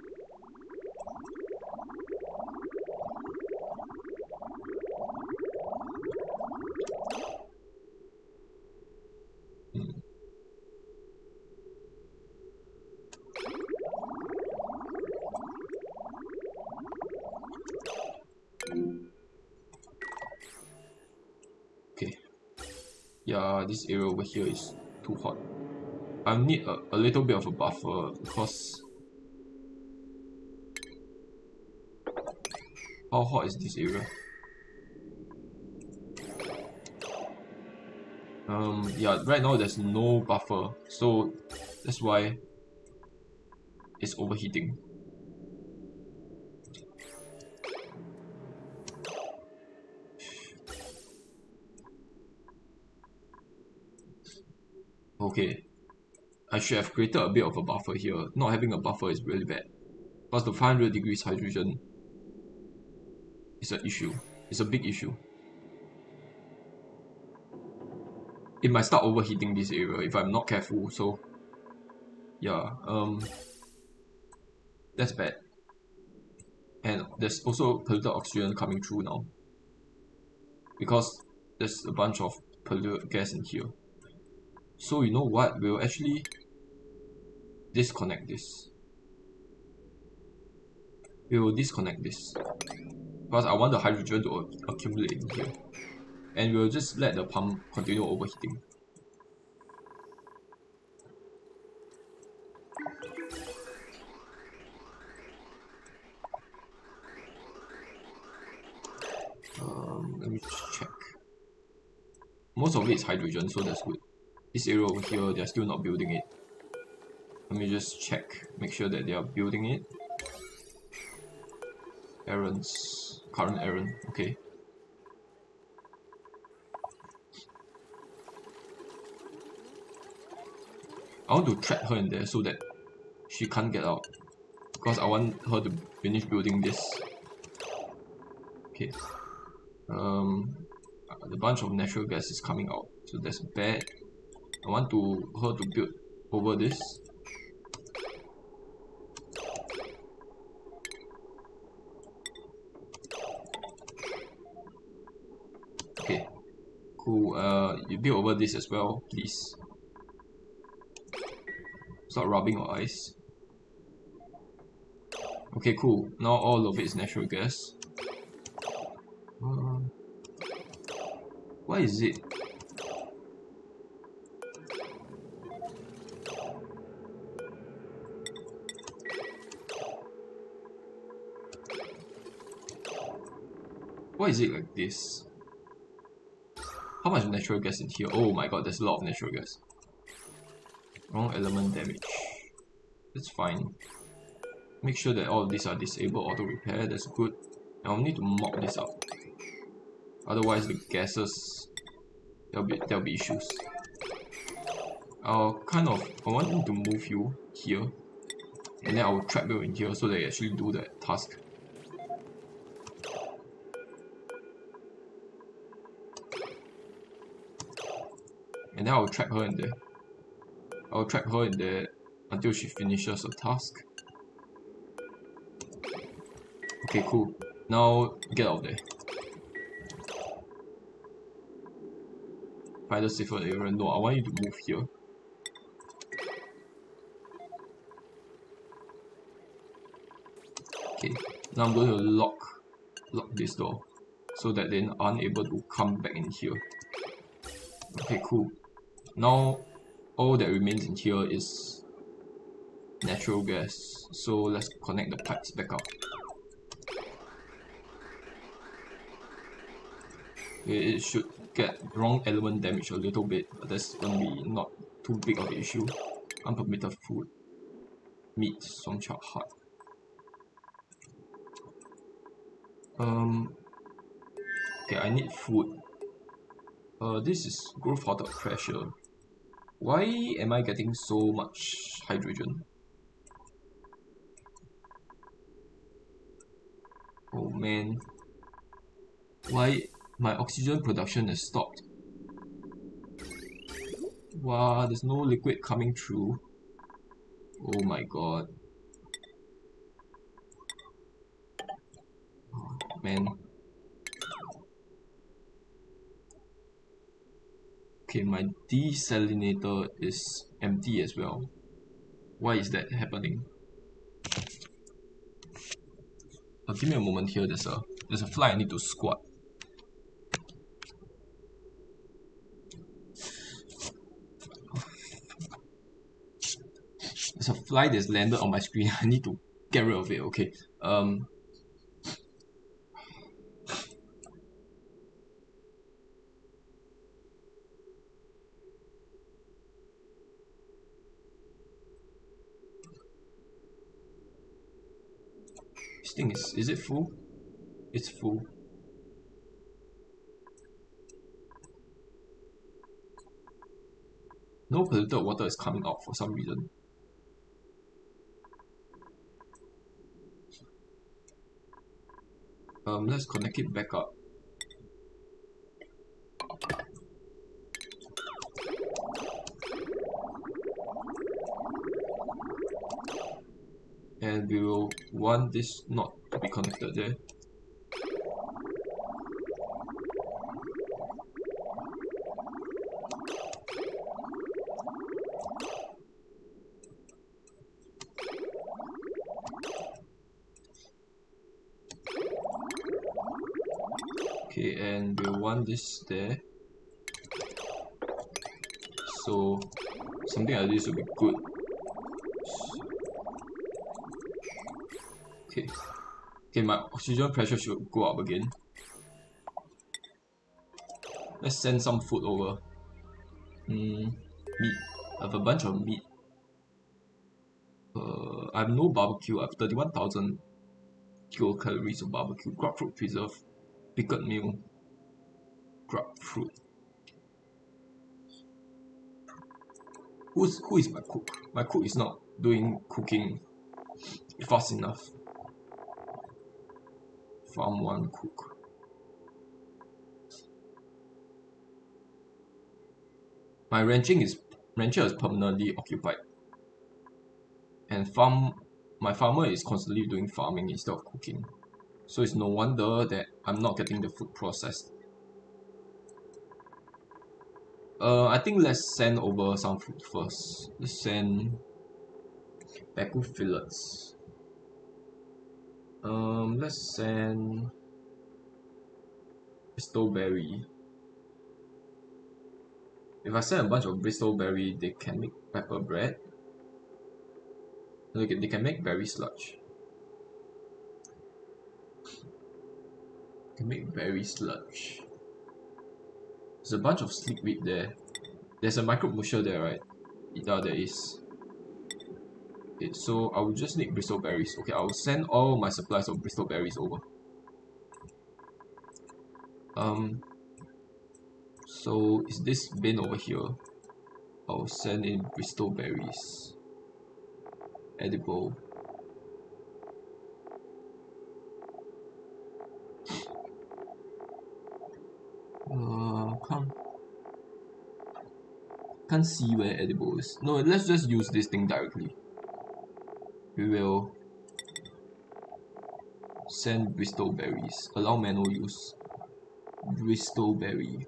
Okay. Yeah, this area over here is too hot. I need a little bit of a buffer because how hot is this area? Yeah, right now there's no buffer, so that's why it's overheating. Okay, I should have created a bit of a buffer here. Not having a buffer is really bad. Plus the 500 degrees hydrogen is an issue. It's a big issue. It might start overheating this area if I'm not careful, so yeah, that's bad. And there's also polluted oxygen coming through now because there's a bunch of polluted gas in here. So you know what, we'll actually disconnect this. We will disconnect this because I want the hydrogen to accumulate in here, and we'll just let the pump continue overheating. Let me check. Most of it is hydrogen, so that's good. This area over here, they're still not building it. Let me just check, make sure that they are building it. Errands, current errand, okay. I want to trap her in there so that she can't get out, because I want her to finish building this. Okay. The bunch of natural gas is coming out, so that's bad. I want her to build over this. Okay, cool. You build over this as well, please. Start rubbing your eyes. Okay, cool. Now all of it is natural gas. What is it? Why is it like this? How much natural gas in here? Oh my god, there's a lot of natural gas. Wrong element damage. That's fine. Make sure that all of these are disabled auto repair, that's good. I'll need to mop this up. Otherwise the gases, there'll be issues. I want to move you here, and then I will trap you in here so they actually do that task. And then I'll trap her in there. I'll trap her in there until she finishes a task. Okay, cool. Now get out of there. Find a safer area. No, I want you to move here. Okay, now I'm going to lock this door so that they aren't able to come back in here. Okay, cool. Now all that remains in here is natural gas. So let's connect the pipes back up. It should get wrong element damage a little bit, but that's gonna be not too big of an issue. Unpermitted food. Meat, Songcha hut. Okay, I need food. This is growth halted pressure. Why am I getting so much hydrogen? Oh man. Why my oxygen production has stopped? Wow, there's no liquid coming through. Oh my god. Oh, man. Okay, my desalinator is empty as well. Why is that happening? Give me a moment here. There's a fly I need to squat. There's a fly that's landed on my screen. I need to get rid of it. Okay. This thing is it full? It's full. No polluted water is coming out for some reason. Let's connect it back up. And we will want this not to be connected there. Okay, and we'll want this there. So something like this will be good. Okay. Okay, my oxygen pressure should go up again. Let's send some food over. Meat. I have a bunch of meat. I have no barbecue. I have 31,000 kilocalories of barbecue. Grapefruit preserve. Pickled meal. Grapefruit. Who is my cook? My cook is not doing cooking fast enough. Farm 1 cook. My rancher is permanently occupied. And my farmer is constantly doing farming instead of cooking. So it's no wonder that I'm not getting the food processed. I think let's send over some food first. Let's send Baku fillets. Let's send Bristol berry. If I send a bunch of Bristol berry, they can make pepper bread. They can make berry sludge. They can make berry sludge. There's a bunch of sleep wheat there. There's a microbe musher there, right? Yeah, there is. Okay, so I will just need Bristol berries. Okay, I will send all my supplies of Bristol berries over. So is this bin over here? I'll send in Bristol berries. Edible. Can't see where edible is. No, let's just use this thing directly. We will send Bristol berries. Allow manual use. Bristol berry.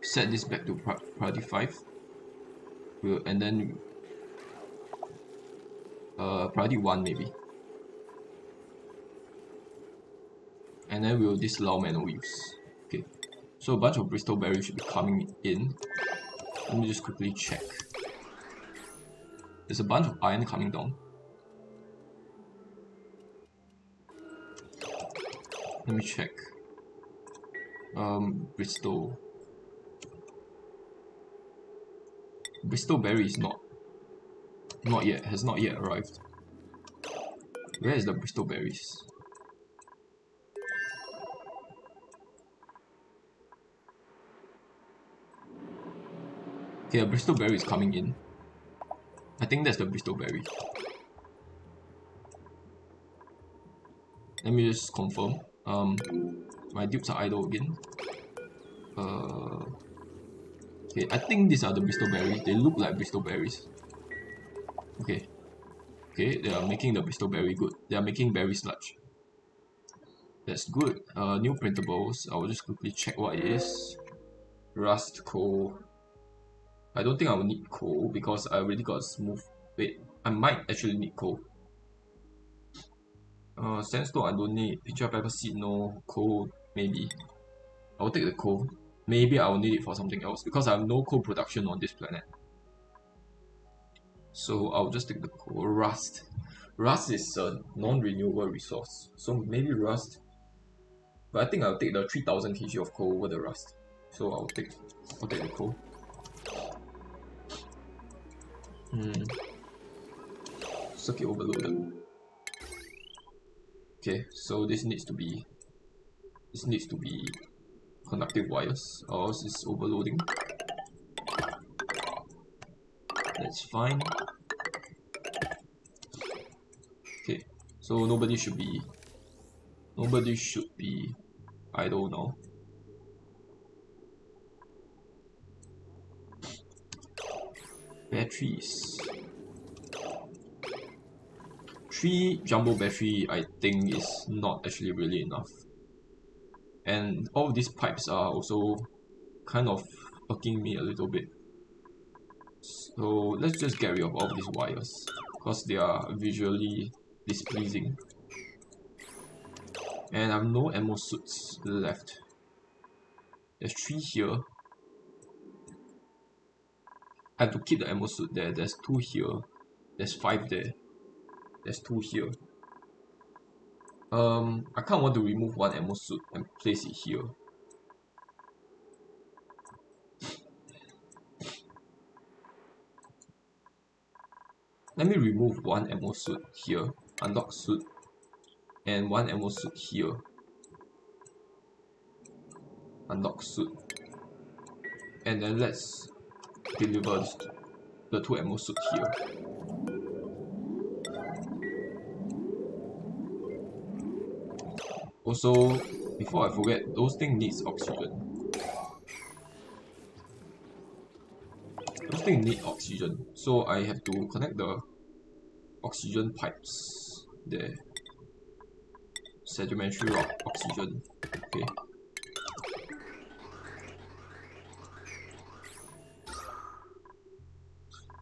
Set this back to priority 5. And then priority 1 maybe. and then we'll disallow manual use. Okay, so a bunch of Bristol berries should be coming in. Let me just quickly check. There's a bunch of iron coming down. Let me check. Bristol berry is not yet, has not yet arrived. Where is the Bristol berries? Okay, a Bristol berry is coming in. I think that's the Bristol berry. Let me just confirm. My dupes are idle again. Okay, I think these are the Bristol berries. They look like Bristol berries. Okay, they are making the Bristol berry good. They are making berry sludge. That's good. New printables. I will just quickly check what it is. Rust, coal. I don't think I will need coal because I already got a smooth. Wait, I might actually need coal. Sandstone I don't need. Pitcher pepper seed no. Coal maybe. I will take the coal. Maybe I will need it for something else because I have no coal production on this planet. So I'll just take the coal. Rust. Rust is a non-renewable resource. So maybe rust. But I think I'll take the 3000 kg of coal over the rust. So I'll take the coal. Circuit overloaded. Okay, so this needs to be conductive wires, or else it's overloading. That's fine. Okay, so nobody should be idle now. Batteries. 3 jumbo battery I think is not actually really enough. And all of these pipes are also kind of irking me a little bit. So let's just get rid of all of these wires because they are visually displeasing. And I have no ammo suits left. There's 3 here. I have to keep the ammo suit there. There's 2 here. There's 5 there. There's 2 here. I kind of want to remove 1 ammo suit and place it here. Let me remove 1 ammo suit here, unlock suit, and 1 ammo suit here, unlock suit, and then let's deliver the 2 ammo suit here. Also, before I forget, those things needs oxygen. Those things need oxygen, so I have to connect the oxygen pipes there. Sedimentary rock, oxygen. Okay.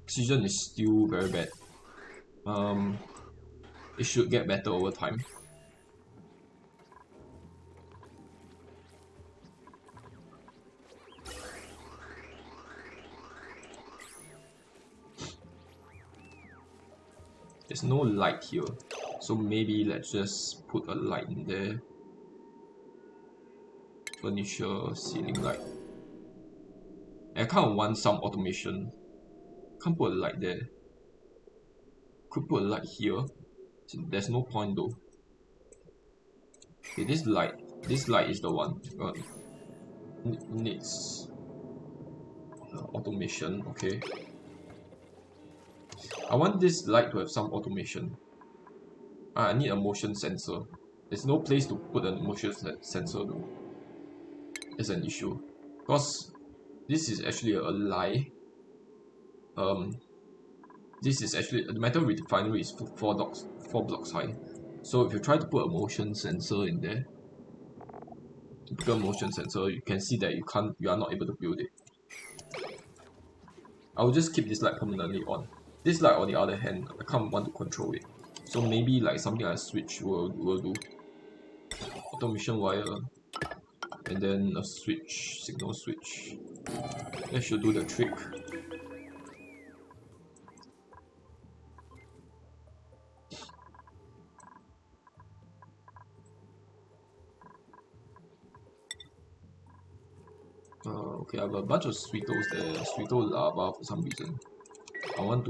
Oxygen is still very bad. It should get better over time. There's no light here, so maybe let's just put a light in there. Furniture, ceiling light. And I kind of want some automation. Can't put a light there. Could put a light here. There's no point though. Okay, this light is the one. Needs automation. Okay. I want this light to have some automation. I need a motion sensor. There's no place to put a motion sensor though. It's an issue. Because this is actually a lie. This is actually, the metal refinery is 4 blocks high. So if you try to put a motion sensor in there, typical motion sensor, you can see that you are not able to build it. I will just keep this light permanently on. This light, on the other hand, I can't want to control it. So maybe like something like a switch will do. automation wire, and then a switch, signal switch. That should do the trick. Okay, I have a bunch of sweetos there. Sweeto lava for some reason. I want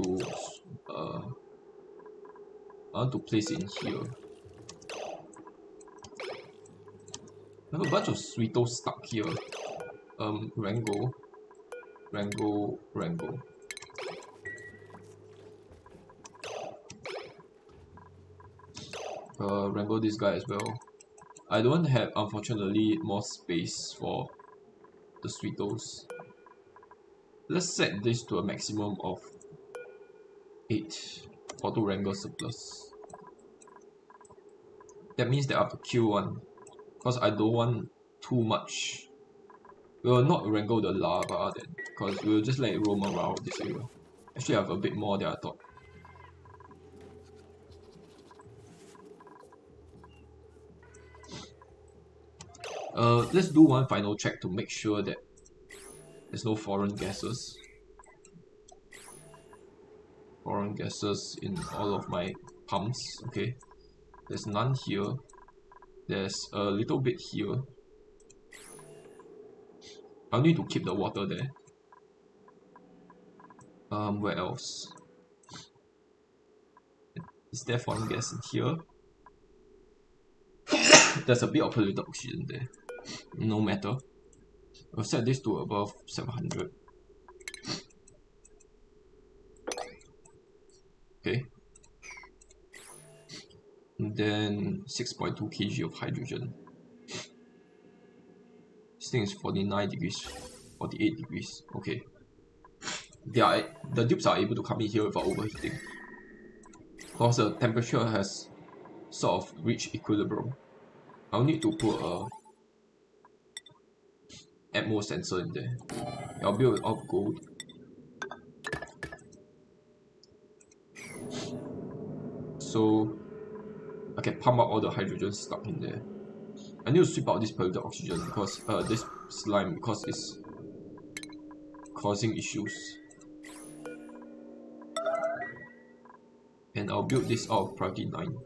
to place it in here. I have a bunch of sweetos stuck here. Rango. Rango this guy as well. I don't have, unfortunately, more space for the sweetos. Let's set this to a maximum of 8 auto wrangle surplus. That means that I have to kill one, because I don't want too much. We will not wrangle the lava then, because we will just let it roam around this area. Actually, I have a bit more than I thought. Let's do one final check to make sure that there's no foreign gases. Foreign gases in all of my pumps. Okay, there's none here. There's a little bit here. I'll need to keep the water there. Where else? Is there foreign gas in here? There's a bit of polluted oxygen there. No matter. I'll set this to above 700. Okay. And then 6.2 kg of hydrogen. This thing is 49 degrees, 48 degrees. Okay. The dupes are able to come in here without overheating, because the temperature has sort of reached equilibrium. I'll need to put a atmo sensor in there. I'll build it out of gold. So I can pump out all the hydrogen stuck in there. I need to sweep out this polluted oxygen because this slime, because it's causing issues. And I'll build this out of priority 9.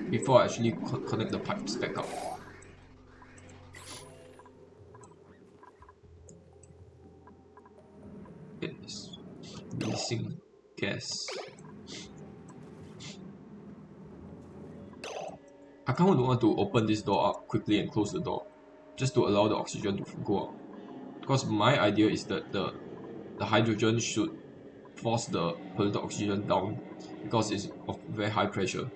Before I actually connect the pipes back up. It's releasing gas. I kind of want to open this door up quickly and close the door, just to allow the oxygen to go out. Because my idea is that the hydrogen should force the polluted oxygen down, because it's of very high pressure.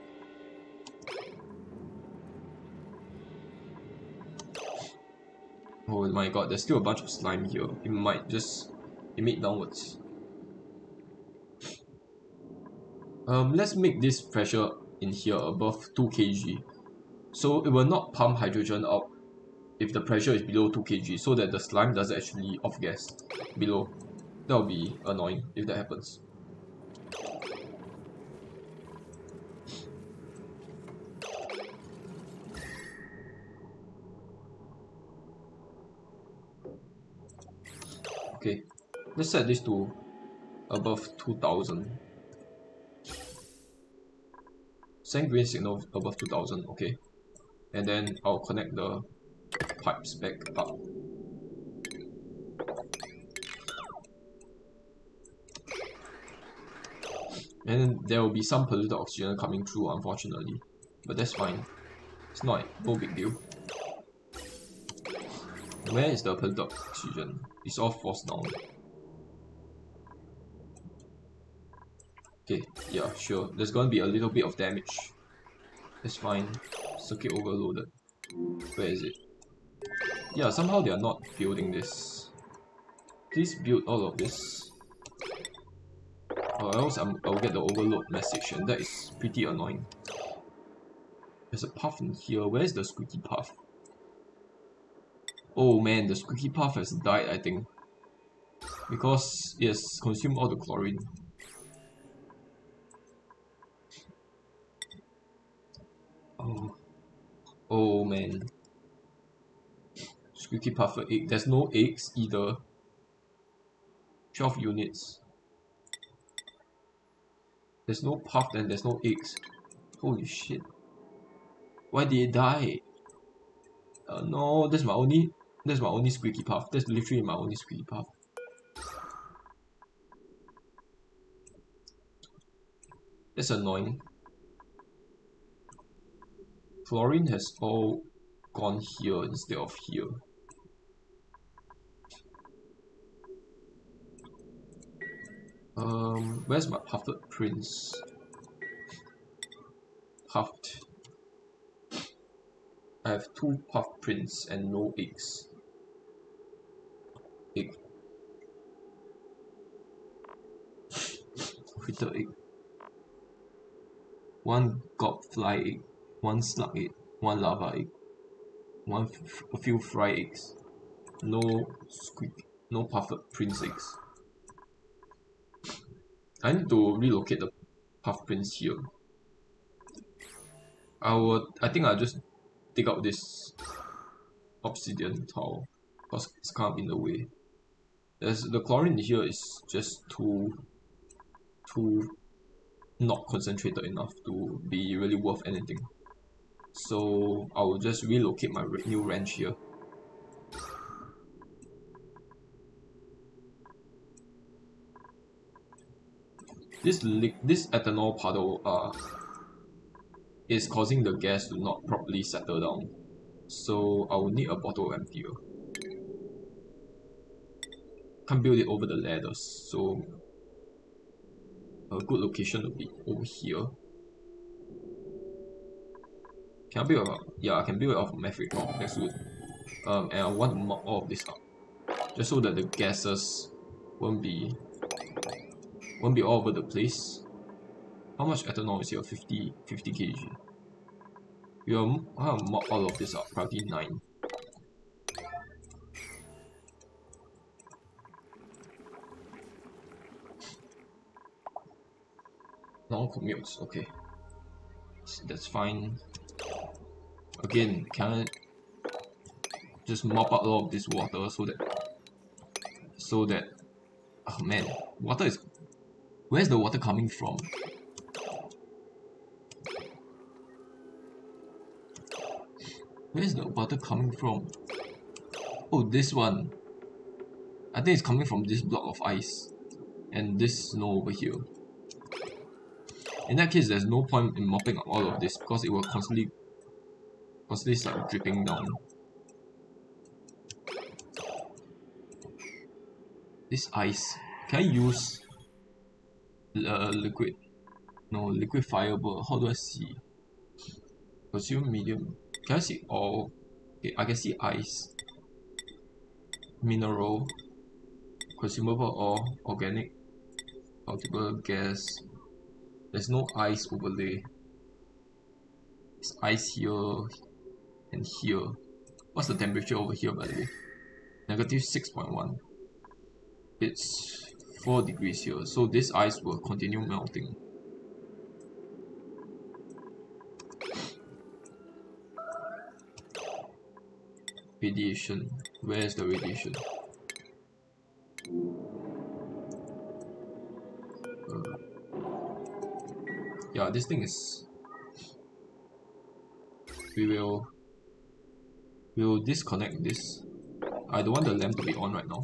Oh my god, there's still a bunch of slime here. It might just emit downwards. Let's make this pressure in here above 2 kg. So it will not pump hydrogen out if the pressure is below 2 kg, so that the slime doesn't actually off gas below. That will be annoying if that happens. Okay, let's set this to above 2000. Send green signal above 2000, okay. And then I'll connect the pipes back up. And there will be some polluted oxygen coming through, unfortunately. But that's fine. It's not no big deal. Where is the polluted oxygen? It's all forced down. Okay, yeah, sure. There's gonna be a little bit of damage. That's fine. Circuit overloaded. Where is it? Yeah, somehow they are not building this. Please build all of this. Or else I'll get the overload message, and that is pretty annoying. There's a path in here. Where's the squeaky path? Oh man, the squeaky path has died, I think. Because it has consumed all the chlorine. Oh man. Squeaky puffer egg. There's no eggs either. 12 units. There's no puff and there's no eggs. Holy shit. Why did it die? No, that's my only squeaky puff. That's literally my only squeaky puff. That's annoying. Chlorine has all gone here instead of here. Where's my puffed prince? Puffed. I have 2 puffed prints and no eggs. Egg. Fritter egg. 1 gobfly egg. 1 slug egg. 1 lava egg. A few fry eggs. No puffed prince eggs. I need to relocate the puff prince here. I think I'll just take out this obsidian tile because it's kind of in the way. The chlorine here is just too not concentrated enough to be really worth anything. So I will just relocate my new ranch here. This ethanol puddle is causing the gas to not properly settle down. So I will need a bottle emptier. Can't build it over the ladders, so a good location would be over here. Can I build I can build it off of metric rock, that's good. And I want to mop all of this up. Just so that the gases won't be all over the place. How much ethanol is here? 50 kg. I'll mop all of this up, probably 9. Non-commutes, okay. That's fine. Again, can I just mop up all of this water so that oh man, where's the water coming from? Where's the water coming from? Oh, this one. I think it's coming from this block of ice and this snow over here. In that case, there's no point in mopping up all of this because it will constantly start dripping down. This ice, can I use liquid? No, liquid fiber. How do I see? Consume medium. Can I see all? Okay, I can see ice, mineral, consumable ore, organic, cultivar gas. There's no ice overlay. It's ice here and here. What's the temperature over here, by the way? Negative 6.1. It's 4 degrees here, so this ice will continue melting. Radiation. Where's the radiation? Yeah, this thing is. We will disconnect this. I don't want the lamp to be on right now.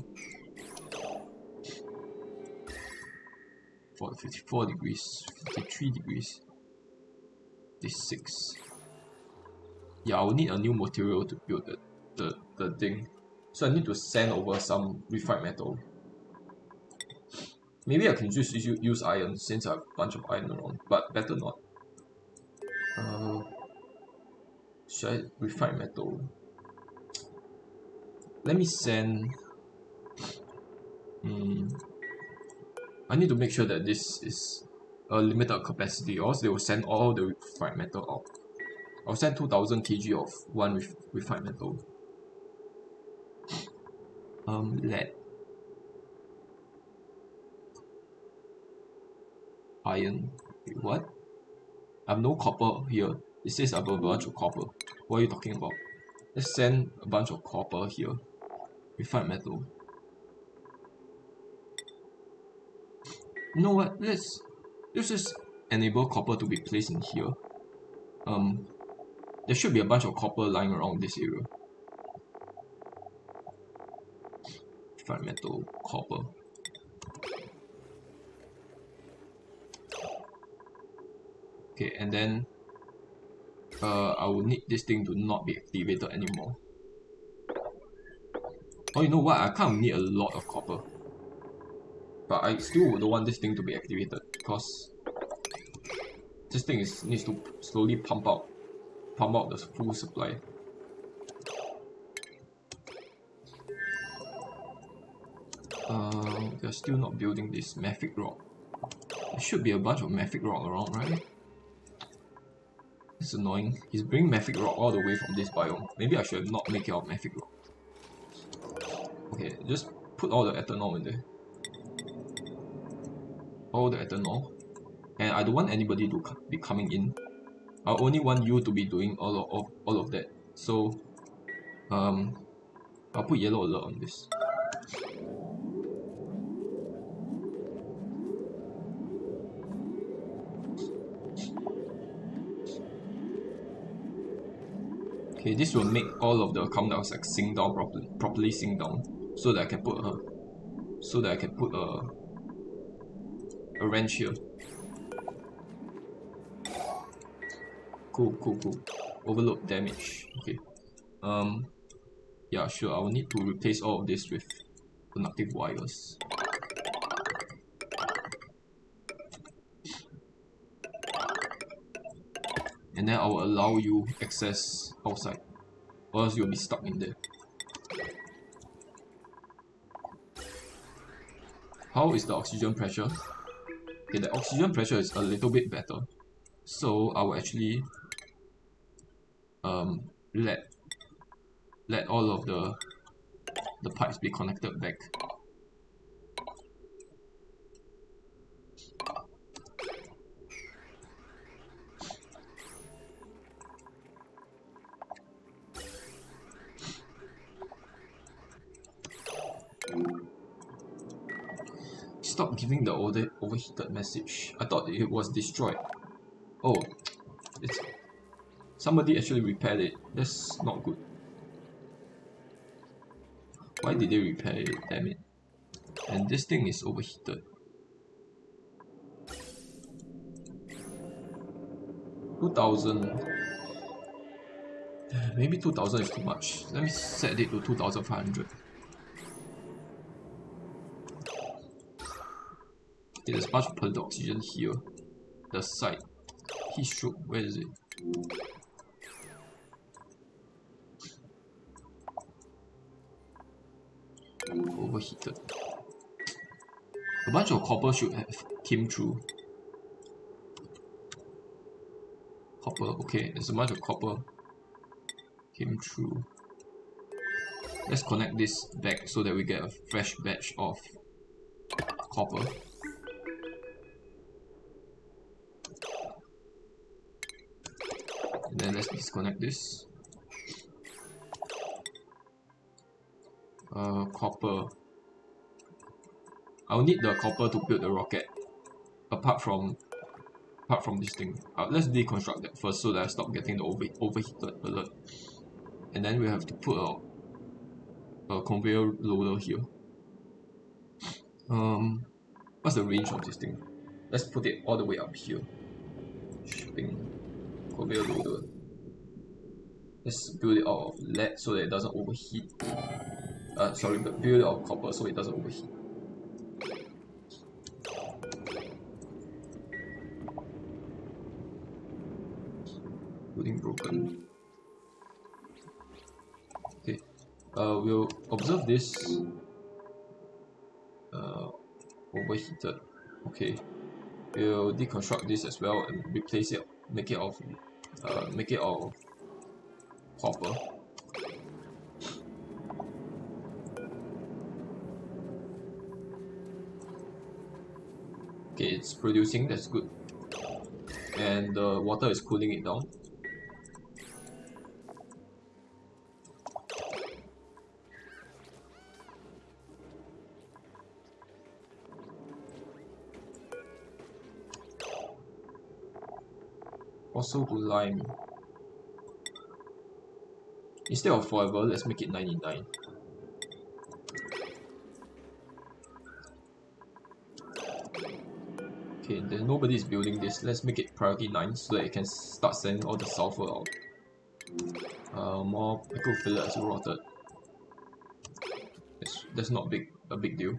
For 54 degrees, 53 degrees, 56. Yeah, I will need a new material to build the thing. So I need to sand over some refined metal. Maybe I can just use iron since I have a bunch of iron around, but better not. Should I refine metal? Let me sand. I need to make sure that this is a limited capacity, or else they will send all the refined metal out. I'll send 2000 kg of one refined metal. Lead. Iron. Wait, what? I have no copper here. It says I have a bunch of copper. What are you talking about? Let's send a bunch of copper here. Refined metal. You know what? Let's just enable copper to be placed in here. There should be a bunch of copper lying around this area. Refined metal, copper. Okay, and then I will need this thing to not be activated anymore. Oh, you know what? I kind of need a lot of copper. But I still don't want this thing to be activated because this thing needs to slowly pump out the full supply. They're still not building this mafic rock. There should be a bunch of mafic rock around, right? It's annoying. He's bringing mafic rock all the way from this biome. Maybe I should have not make it out mafic rock. Okay, just put all the ethanol in there. All the ethanol. And I don't want anybody to be coming in. I only want you to be doing all of that. So I'll put yellow alert on this. Okay, this will make all of the carbon dioxide sink down properly sink down, so that I can put a wrench here. Cool. Overload damage. Okay. Yeah, sure. I will need to replace all of this with conductive wires. And then I will allow you access outside, or else you'll be stuck in there. How is the oxygen pressure? Okay, the oxygen pressure is a little bit better. So I will actually let all of the pipes be connected back. Stop giving the overheated message. I thought it was destroyed. Oh, it's somebody actually repaired it. That's not good. Why did they repair it? Damn it. And this thing is overheated. 2000. Maybe 2000 is too much. Let me set it to 2500. Okay, there's a bunch of polluted oxygen here. The site. Heat stroke, where is it? Overheated. A bunch of copper should have came through. Copper, okay, there's a bunch of copper came through. Let's connect this back so that we get a fresh batch of copper. And then let's disconnect this. Copper. I'll need the copper to build the rocket. Apart from this thing. Let's deconstruct that first so that I stop getting the overheated alert. And then we have to put a conveyor loader here. What's the range of this thing? Let's put it all the way up here. Shipping conveyor loader. Let's build it out of lead so that it doesn't overheat. Sorry, but build it out of copper so it doesn't overheat. Building broken. Okay. We'll observe this. Overheated. Okay. We'll deconstruct this as well and replace it. Make it of copper. Okay, it's producing. That's good. And the water is cooling it down. Also to lime. Instead of forever, let's make it 99. Okay, then nobody is building this. Let's make it priority 9 so that it can start sending all the sulfur out. More pickle fillets rotted. That's not a big deal.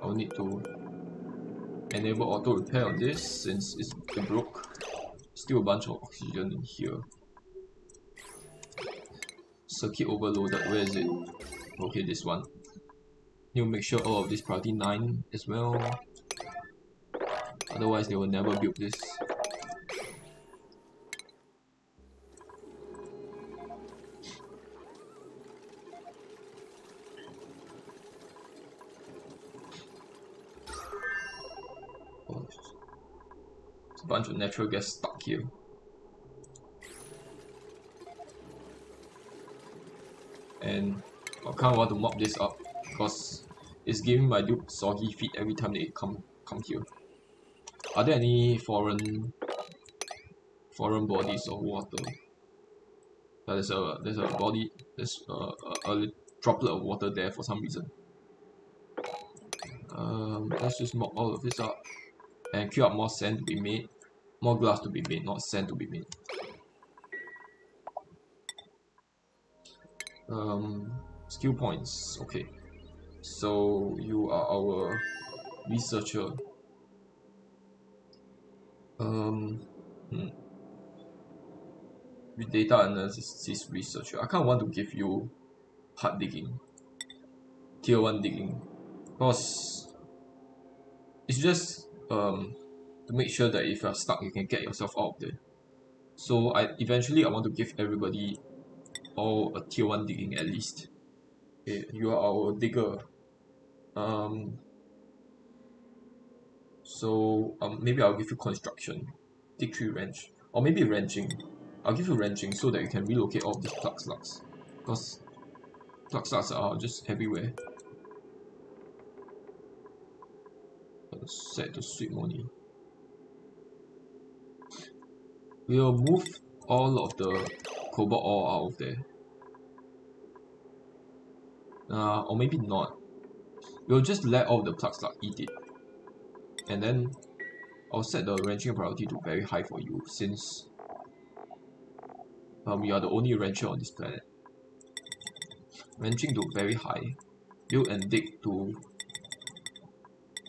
I'll need to enable auto repair on this since it broke. Still a bunch of oxygen in here. Circuit overloaded, where is it? Okay, this one. Need to make sure all of this priority 9 as well. Otherwise they will never build this. Oh, there's a bunch of natural gas stuck here. And I kind of want to mop this up because it's giving my dude soggy feet every time they come here. Are there any foreign bodies of water? There's a body, there's a droplet of water there for some reason. Let's just mop all of this up and queue up more sand to be made, more glass to be made, not sand to be made. Skill points. Okay, so you are our researcher. With data analysis researcher. I kind of want to give you hard digging, tier 1 digging, because it's just to make sure that if you're stuck you can get yourself out of there. So eventually I want to give everybody all a tier 1 digging at least. Okay, you are our digger. Maybe I'll give you construction, dig tree wrench, or maybe wrenching. I'll give you wrenching so that you can relocate all of these plug slugs, because plug slugs are just everywhere. Set to sweep money. We'll move all of the cobalt ore out of there. Or maybe not. We'll just let all the plug slug eat it. And then I'll set the wrenching priority to very high for you since we are the only wrencher on this planet. Wrenching to very high. Build and dig to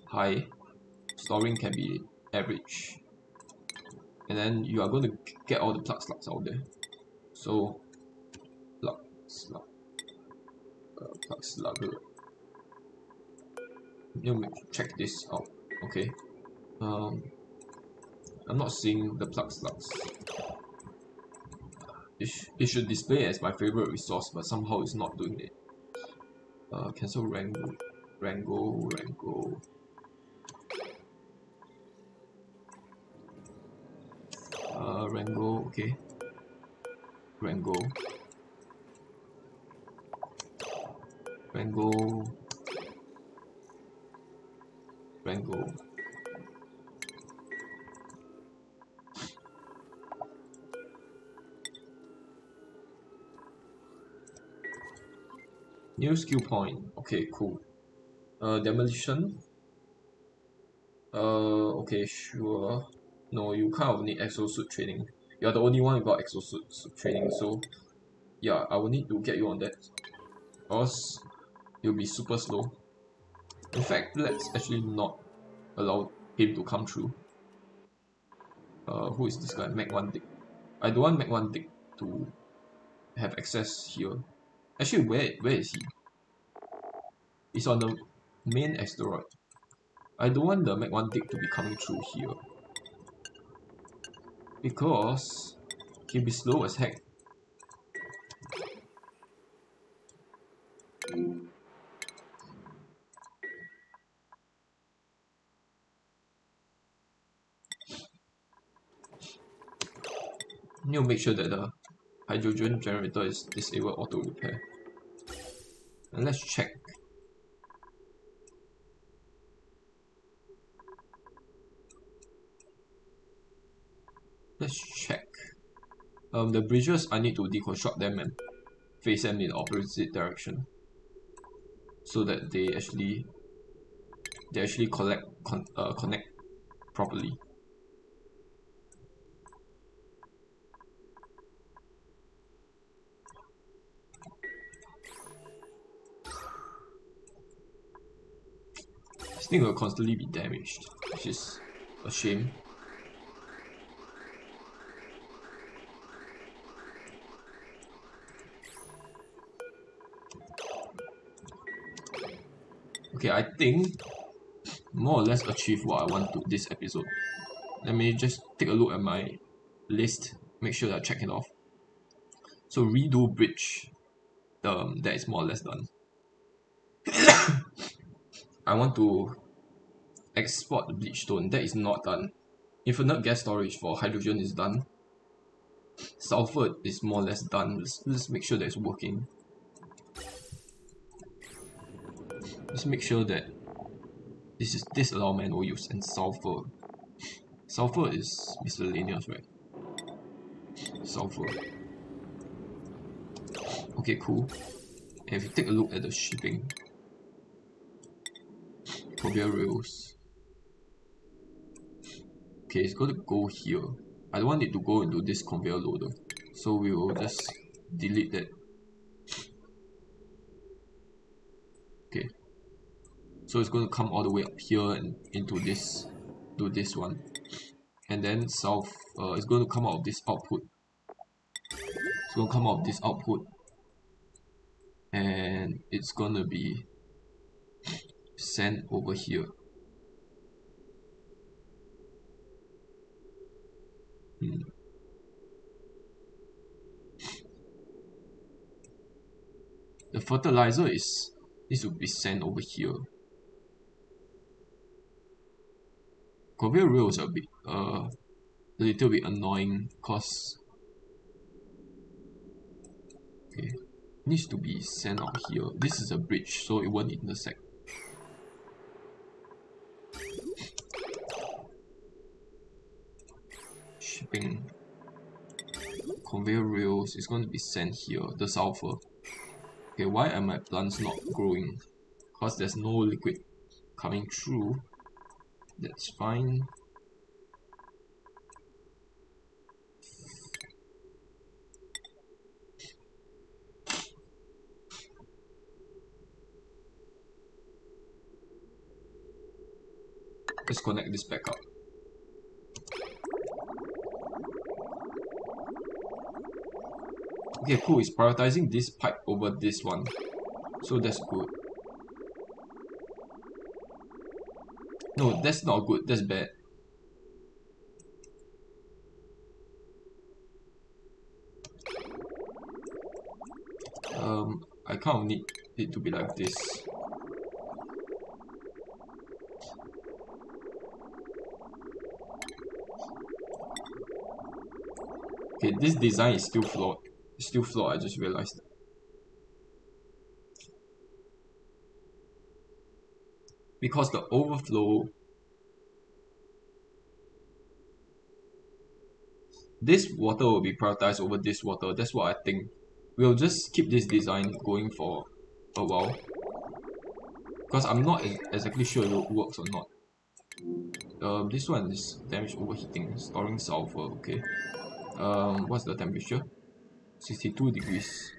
high. Storing can be average. And then you are going to get all the plug slugs out there. So, plug slug. Plug slugger. You check this out. Okay. I'm not seeing the plug slugs. It should display as my favorite resource, but somehow it's not doing it. Cancel Rango. Rango, okay. Rango. New skill point. Okay, cool. Demolition. Okay, sure. No, you kind of need exosuit training. You're the only one who got exosuit training, so yeah, I will need to get you on that. Or else you'll be super slow. In fact, let's actually not allow him to come through. Who is this guy? Mag1 Dick. I don't want Mag1 Dick to have access here. Actually, where is he? He's on the main asteroid. I don't want the Mag1 Dick to be coming through here, because he'll be slow as heck. Need to make sure that the hydrogen generator is disabled auto repair. And let's check. Let's check. The bridges, I need to deconstruct them and face them in the opposite direction, so that they actually connect properly. This thing will constantly be damaged, which is a shame. Okay, I think more or less achieved what I want to this episode. Let me just take a look at my list, make sure that I check it off. So redo bridge, that is more or less done. I want to export the bleach stone, that is not done. Infinite gas storage for hydrogen is done. Sulfur is more or less done. Let's make sure that it's working. Let's make sure that this is disallow manual use. And sulfur is miscellaneous, right? Sulfur. Okay, cool. And if you take a look at the shipping, conveyor rails. Okay, it's going to go here. I don't want it to go into this conveyor loader, so we will just delete that. Okay, so it's going to come all the way up here and into this, to this one, and then south. It's going to come out of this output. It's going to come out of this output, and it's going to be sent over here. The fertilizer needs to be sent over here. Conveyor rails are a little bit annoying cause okay, needs to be sent out here. This is a bridge, so it won't intersect. Shipping conveyor rails is going to be sent here. The sulfur. Okay, why are my plants not growing? Because there's no liquid coming through. That's fine. Let's connect this back up. Okay, cool. It's prioritizing this pipe over this one, so that's good. No, that's not good. That's bad. I kind of need it to be like this. Okay, this design is still flawed. It's still flawed, I just realized. Because the overflow, this water will be prioritized over this water. That's what I think. We'll just keep this design going for a while, because I'm not exactly sure if it works or not. This one is damage overheating, storing sulfur. Okay. What's the temperature? 62 degrees.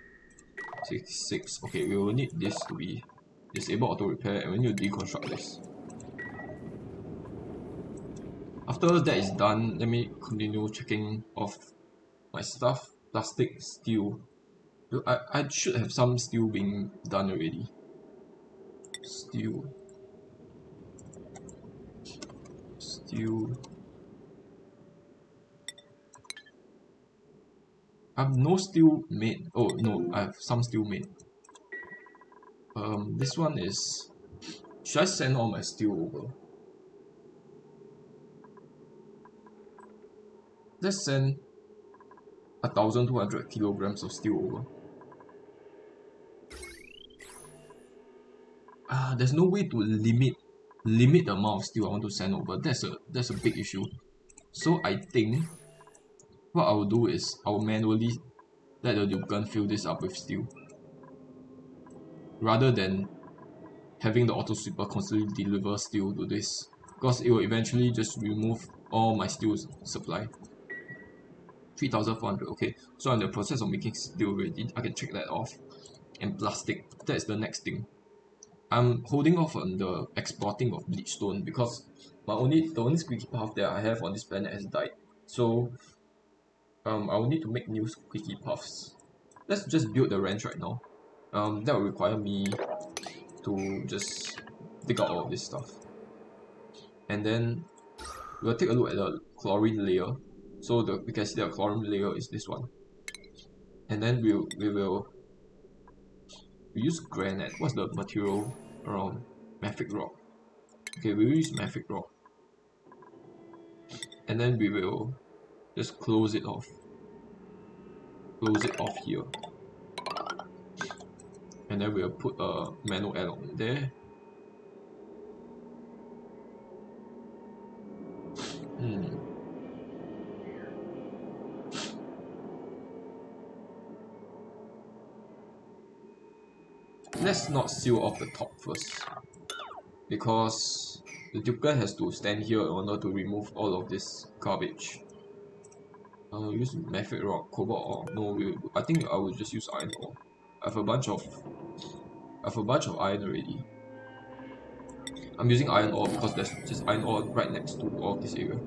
66. Okay, we will need this to be disable auto repair, and we need to deconstruct this. After that is done, let me continue checking off my stuff. Plastic, steel. I should have some steel being done already. Steel. I have no steel made. Oh no, I have some steel made. This one is. Should I send all my steel over? Let's send 1,200 kilograms of steel over. there's no way to limit the amount of steel I want to send over. That's a big issue. So I think what I will do is I will manually let the gun fill this up with steel, rather than having the auto sweeper constantly deliver steel to this, because it will eventually just remove all my steel supply. 3,400. Okay, so I'm in the process of making steel already. I can check that off. And plastic, that's the next thing. I'm holding off on the exporting of bleach stone because the only squeaky path that I have on this planet has died. So I will need to make new squeaky paths. Let's just build the ranch right now. That will require me to just dig out all of this stuff. And then we'll take a look at the chlorine layer. So we can see the chlorine layer is this one. And then we will use granite. What's the material around? Mafic rock. Okay, we'll use mafic rock. And then we will just close it off. Close it off here. And then we'll put a manual add-on there. Let's not seal off the top first, because the duplicate has to stand here in order to remove all of this garbage. Use mafic rock, cobalt ore. No, I think I will just use iron ore. I have a bunch of iron already. I'm using iron ore because there's just iron ore right next to all of this area.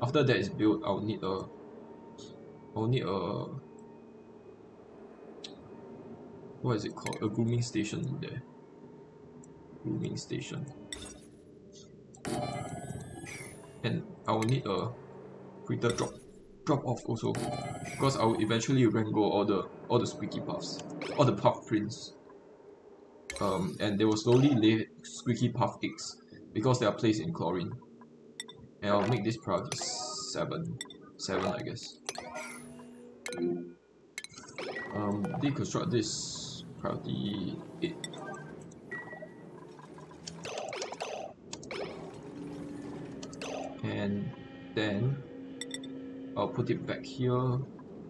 After that is built, I'll need a what is it called? A grooming station there. Grooming station. And I will need a printer drop off also, because I will eventually wrangle all the squeaky paths, all the path prints. And they will slowly lay squeaky path eggs because they are placed in chlorine. And I'll make this priority 7 I guess. Deconstruct this priority 8. And then I'll put it back here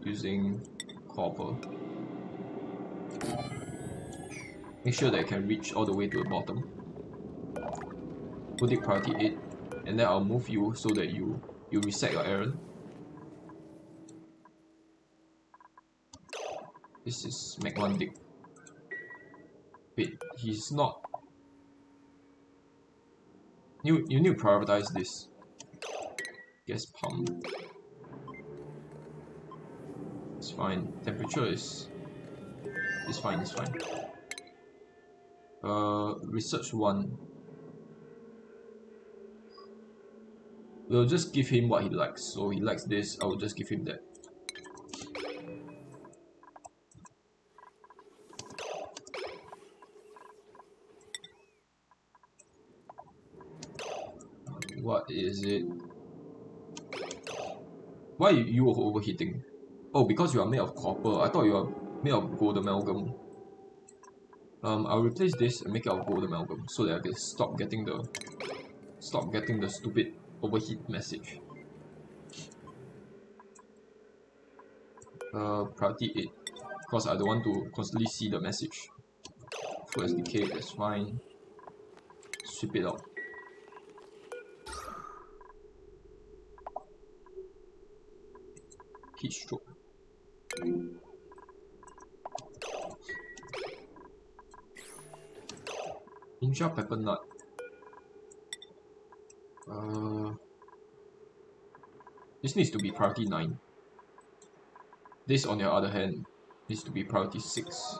using copper. Make sure that it can reach all the way to the bottom. Put it priority 8, and then I'll move you so that you reset your errand. This is make one dig. Wait, he's not. You need to prioritize this. Gas pump. It's fine. Temperature is fine. It's fine. Research 1. We'll just give him what he likes. So he likes this. I will just give him that. What is it? Why you overheating? Oh, because you are made of copper. I thought you are made of gold amalgam. I'll replace this and make it of gold amalgam so that I can stop getting the stupid overheat message. Priority 8, because I don't want to constantly see the message. Full SDK, that's fine. Sweep it out. Heat stroke. Ninja pepper nut. This needs to be priority 9. This, on the other hand, needs to be priority 6.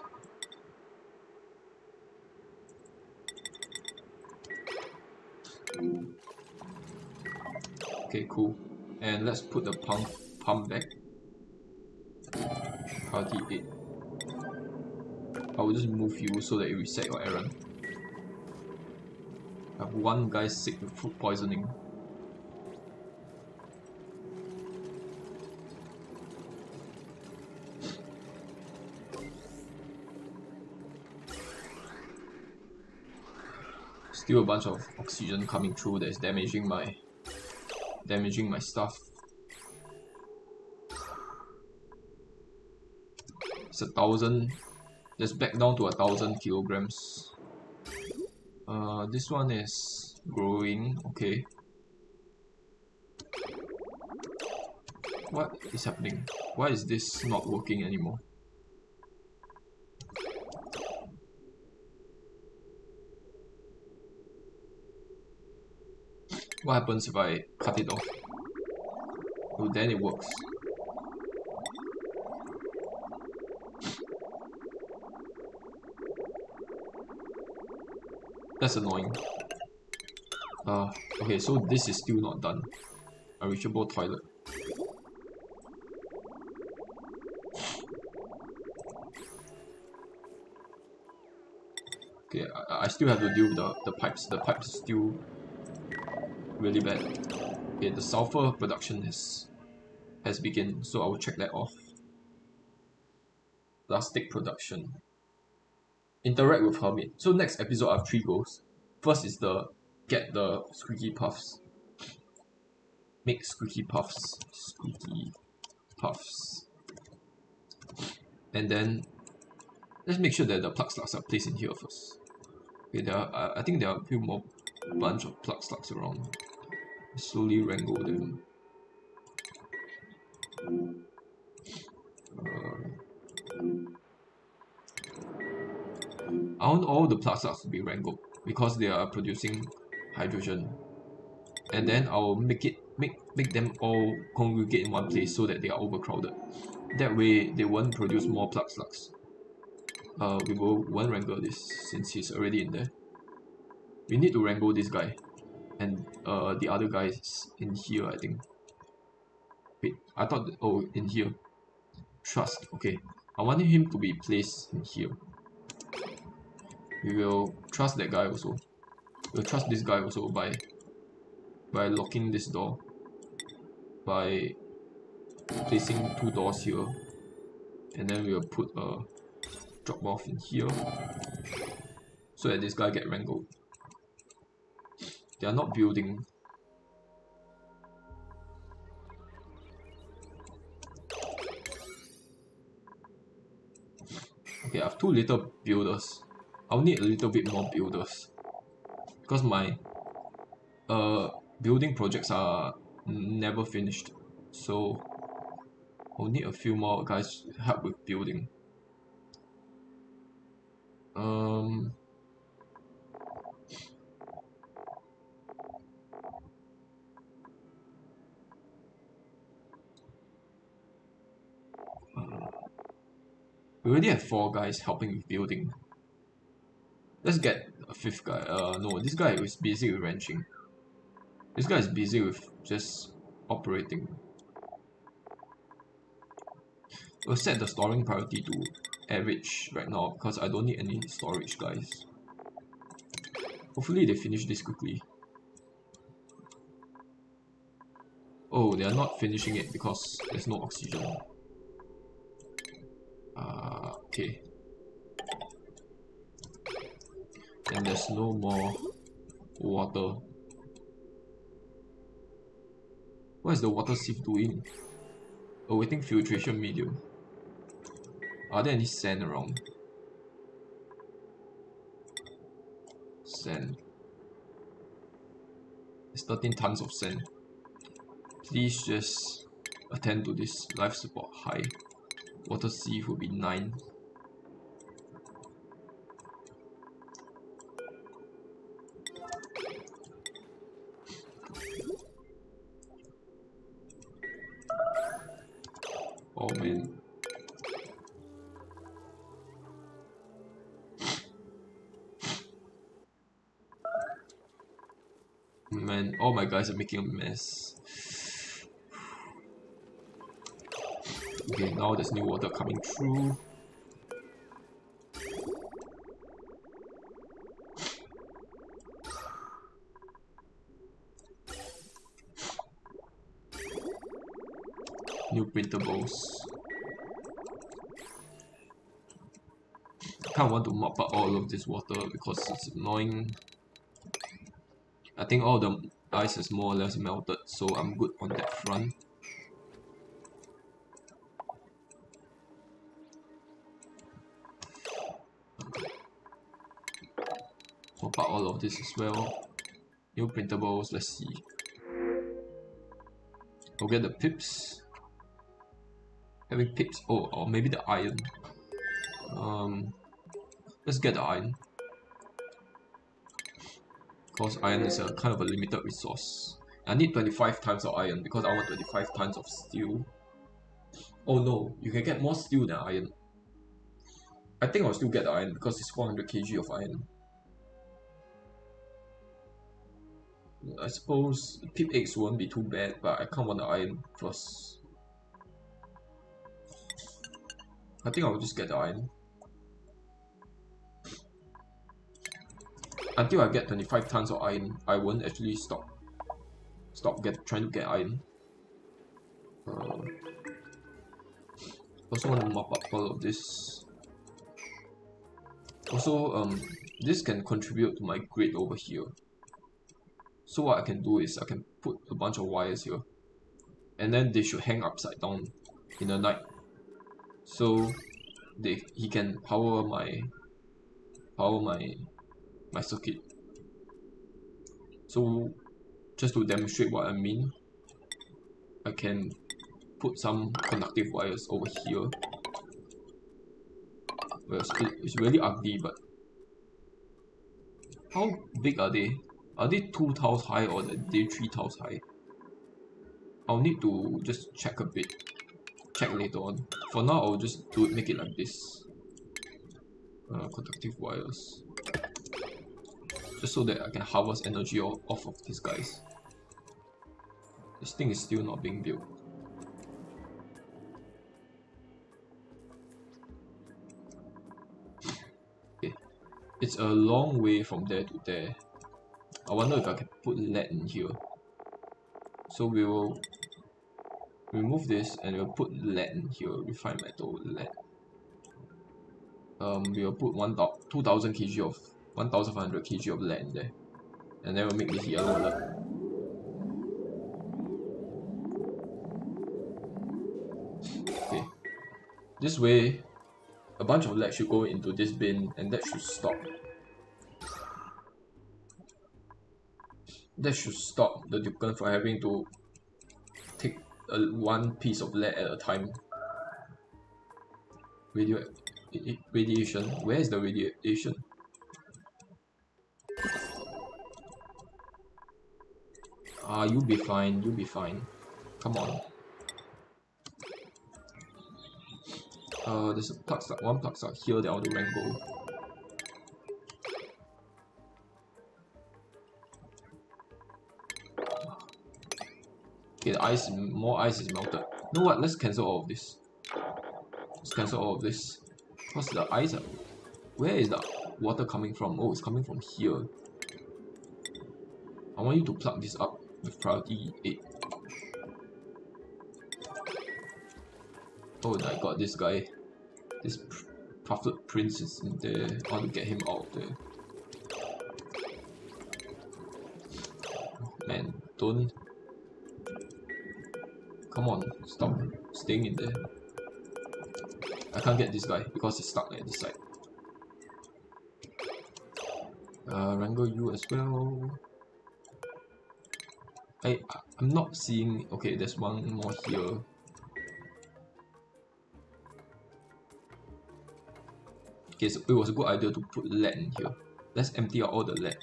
Okay, cool. And let's put the pump back. Priority 8. I will just move you so that you reset your errand. I have one guy sick with food poisoning. Still a bunch of oxygen coming through that is damaging my stuff. It's 1,000. Let's back down to 1,000 kilograms. This one is growing. Okay. What is happening? Why is this not working anymore? What happens if I cut it off? Oh, then it works. That's annoying. Okay, so this is still not done. Unreachable toilet. Okay, I still have to deal with the pipes. The pipes is still really bad. Okay, the sulfur production has begun, so I will check that off. Plastic production. Interact with Hermit. So next episode I have 3 goals. First is get the squeaky puffs. Make squeaky puffs. Squeaky puffs. And then let's make sure that the plug slugs are placed in here first. Okay, I think there are a few more bunch of plug slugs around. Slowly wrangle them. I want all the plug slugs to be wrangled because they are producing hydrogen. And then I'll make them all congregate in one place so that they are overcrowded. That way they won't produce more plug slugs. We won't wrangle this since he's already in there. We need to wrangle this guy. And the other guy is in here, I think. Wait, I thought in here. Trust, okay. I wanted him to be placed in here. We will trust that guy also. We'll trust this guy also by locking this door. By placing 2 doors here. And then we'll put a drop off in here. So that this guy get wrangled. They are not building. Okay, I have 2 little builders. I'll need a little bit more builders. Because my building projects are never finished. So I'll need a few more guys to help with building. We already have 4 guys helping with building. Let's get a 5th guy. No, this guy is busy with ranching. This guy is busy with just operating. We'll set the storing priority to average right now because I don't need any storage guys. Hopefully they finish this quickly. Oh, they are not finishing it because there's no oxygen. Okay. And there's no more water. What is the water sieve doing? Awaiting filtration medium. Are there any sand around? Sand. There's 13 tons of sand. Please just attend to this. Life support high. Water sieve will be 9. Oh man. Man, all my guys are making a mess. Okay, now there's new water coming through. New printables. I kind of want to mop up all of this water because it's annoying. I think all the ice is more or less melted, so I'm good on that front. Swap out all of this as well. New printables, let's see. I'll get the pips. Having pips, oh, or maybe the iron. Let's get the iron. Because iron is a kind of a limited resource. I need 25 tons of iron because I want 25 tons of steel. Oh no, you can get more steel than iron. I think I'll still get the iron because it's 400 kg of iron. I suppose pip eggs won't be too bad, but I can't want the iron first. I think I'll just get the iron. Until I get 25 tons of iron, I won't actually stop trying to get iron. Also want to mop up all of this. Also, this can contribute to my grid over here. So what I can do is I can put a bunch of wires here, and then they should hang upside down in the night. So he can power my circuit. So just to demonstrate what I mean, I can put some conductive wires over here. Well, it's really ugly, but how big are they? Are they 2 tiles high or are they 3 tiles high? I'll need to just check a bit. Check later on. For now, I'll just make it like this. Conductive wires. Just so that I can harvest energy off of these guys. This thing is still not being built. Okay. It's a long way from there to there. I wonder if I can put lead in here. So we will remove this and we'll put lead in here. Refined metal lead. We'll put 2,000 kg of 1,500 kg of lead in there, and then we'll make this yellow lead. Okay, this way a bunch of lead should go into this bin, and that should stop. That should stop the Dukan from having to take one piece of lead at a time. Radiation. Where is the radiation? You'll be fine. You'll be fine. Come on. There's a plug stuck. One plug stuck here that I want to wrangle. Okay, the ice, more ice is melted. You know what? Let's cancel all of this. Let's cancel all of this. What's the ice? Where is the water coming from? Oh, it's coming from here. I want you to plug this up with priority 8. Oh my god, this guy. This Puffed Prince is in there. I want to get him out of there. Man, don't. Come on, stop staying in there. I can't get this guy because he's stuck at this side. Wrangle you as well. I'm not seeing. Okay, there's one more here. Okay, so it was a good idea to put lead in here. Let's empty out all the lead.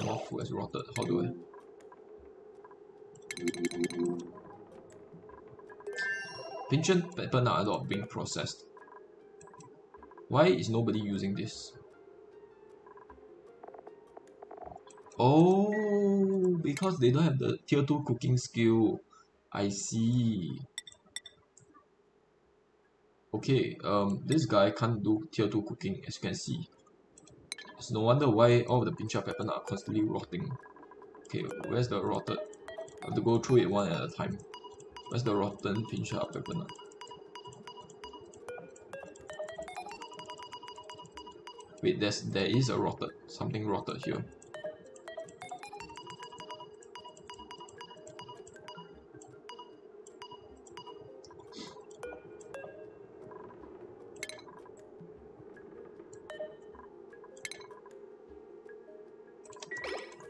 More food has rotted. How do I? Ancient weapons are not being processed. Why is nobody using this? Oh, because they don't have the tier 2 cooking skill. I see. Okay, this guy can't do tier 2 cooking, as you can see. It's no wonder why all the pinch up weapons are constantly rotting. Okay, where's the rotted? I have to go through it one at a time. Where's the rotten pinch up weapon? Wait, there is a something rotted here.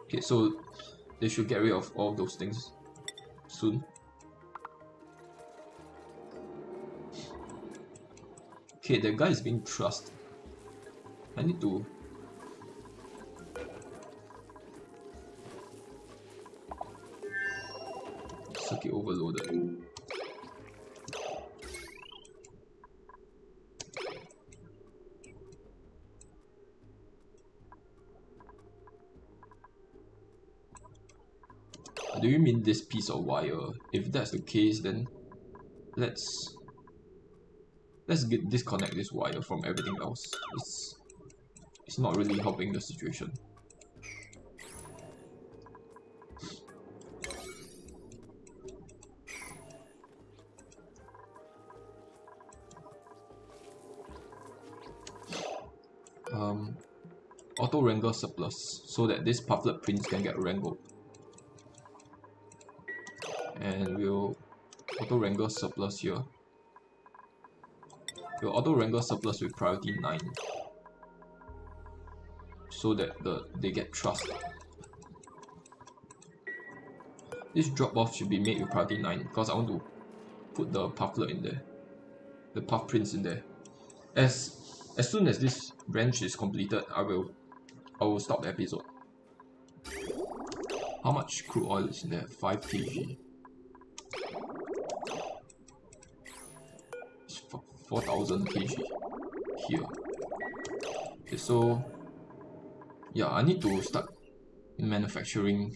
Okay, so they should get rid of all those things soon. Okay, that guy is being trusted. I need to... circuit overloaded. Do you mean this piece of wire? If that's the case, then let's disconnect this wire from everything else. It's not really helping the situation. Auto wrangle surplus so that this pufflet prince can get wrangled. And we'll auto wrangle surplus here. We'll auto wrangle surplus with priority 9 so that they get trust. This drop off should be made with priority 9 because I want to put the pufflet in there, the puff prince in there. As soon as this branch is completed, I will stop the episode. How much crude oil is in there? 5 kg. It's 4,000 kg here. Okay, so yeah, I need to start manufacturing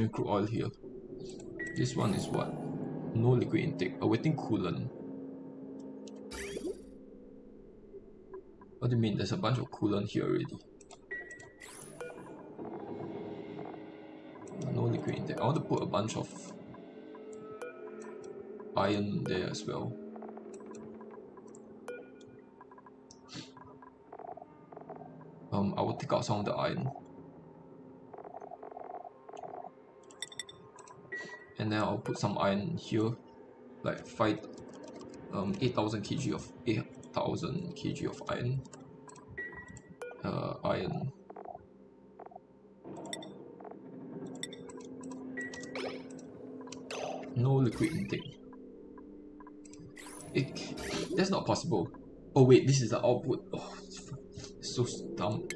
crude oil here. This one is what? No liquid intake. Awaiting coolant. What do you mean? There's a bunch of coolant here already. No liquid intake. I want to put a bunch of iron there as well. I will take out some of the iron. And then I'll put some iron here, like 8,000 kg of 8,000 kg of iron. Iron. No liquid intake. That's not possible. Oh wait, this is the output. Oh, it's so dumb.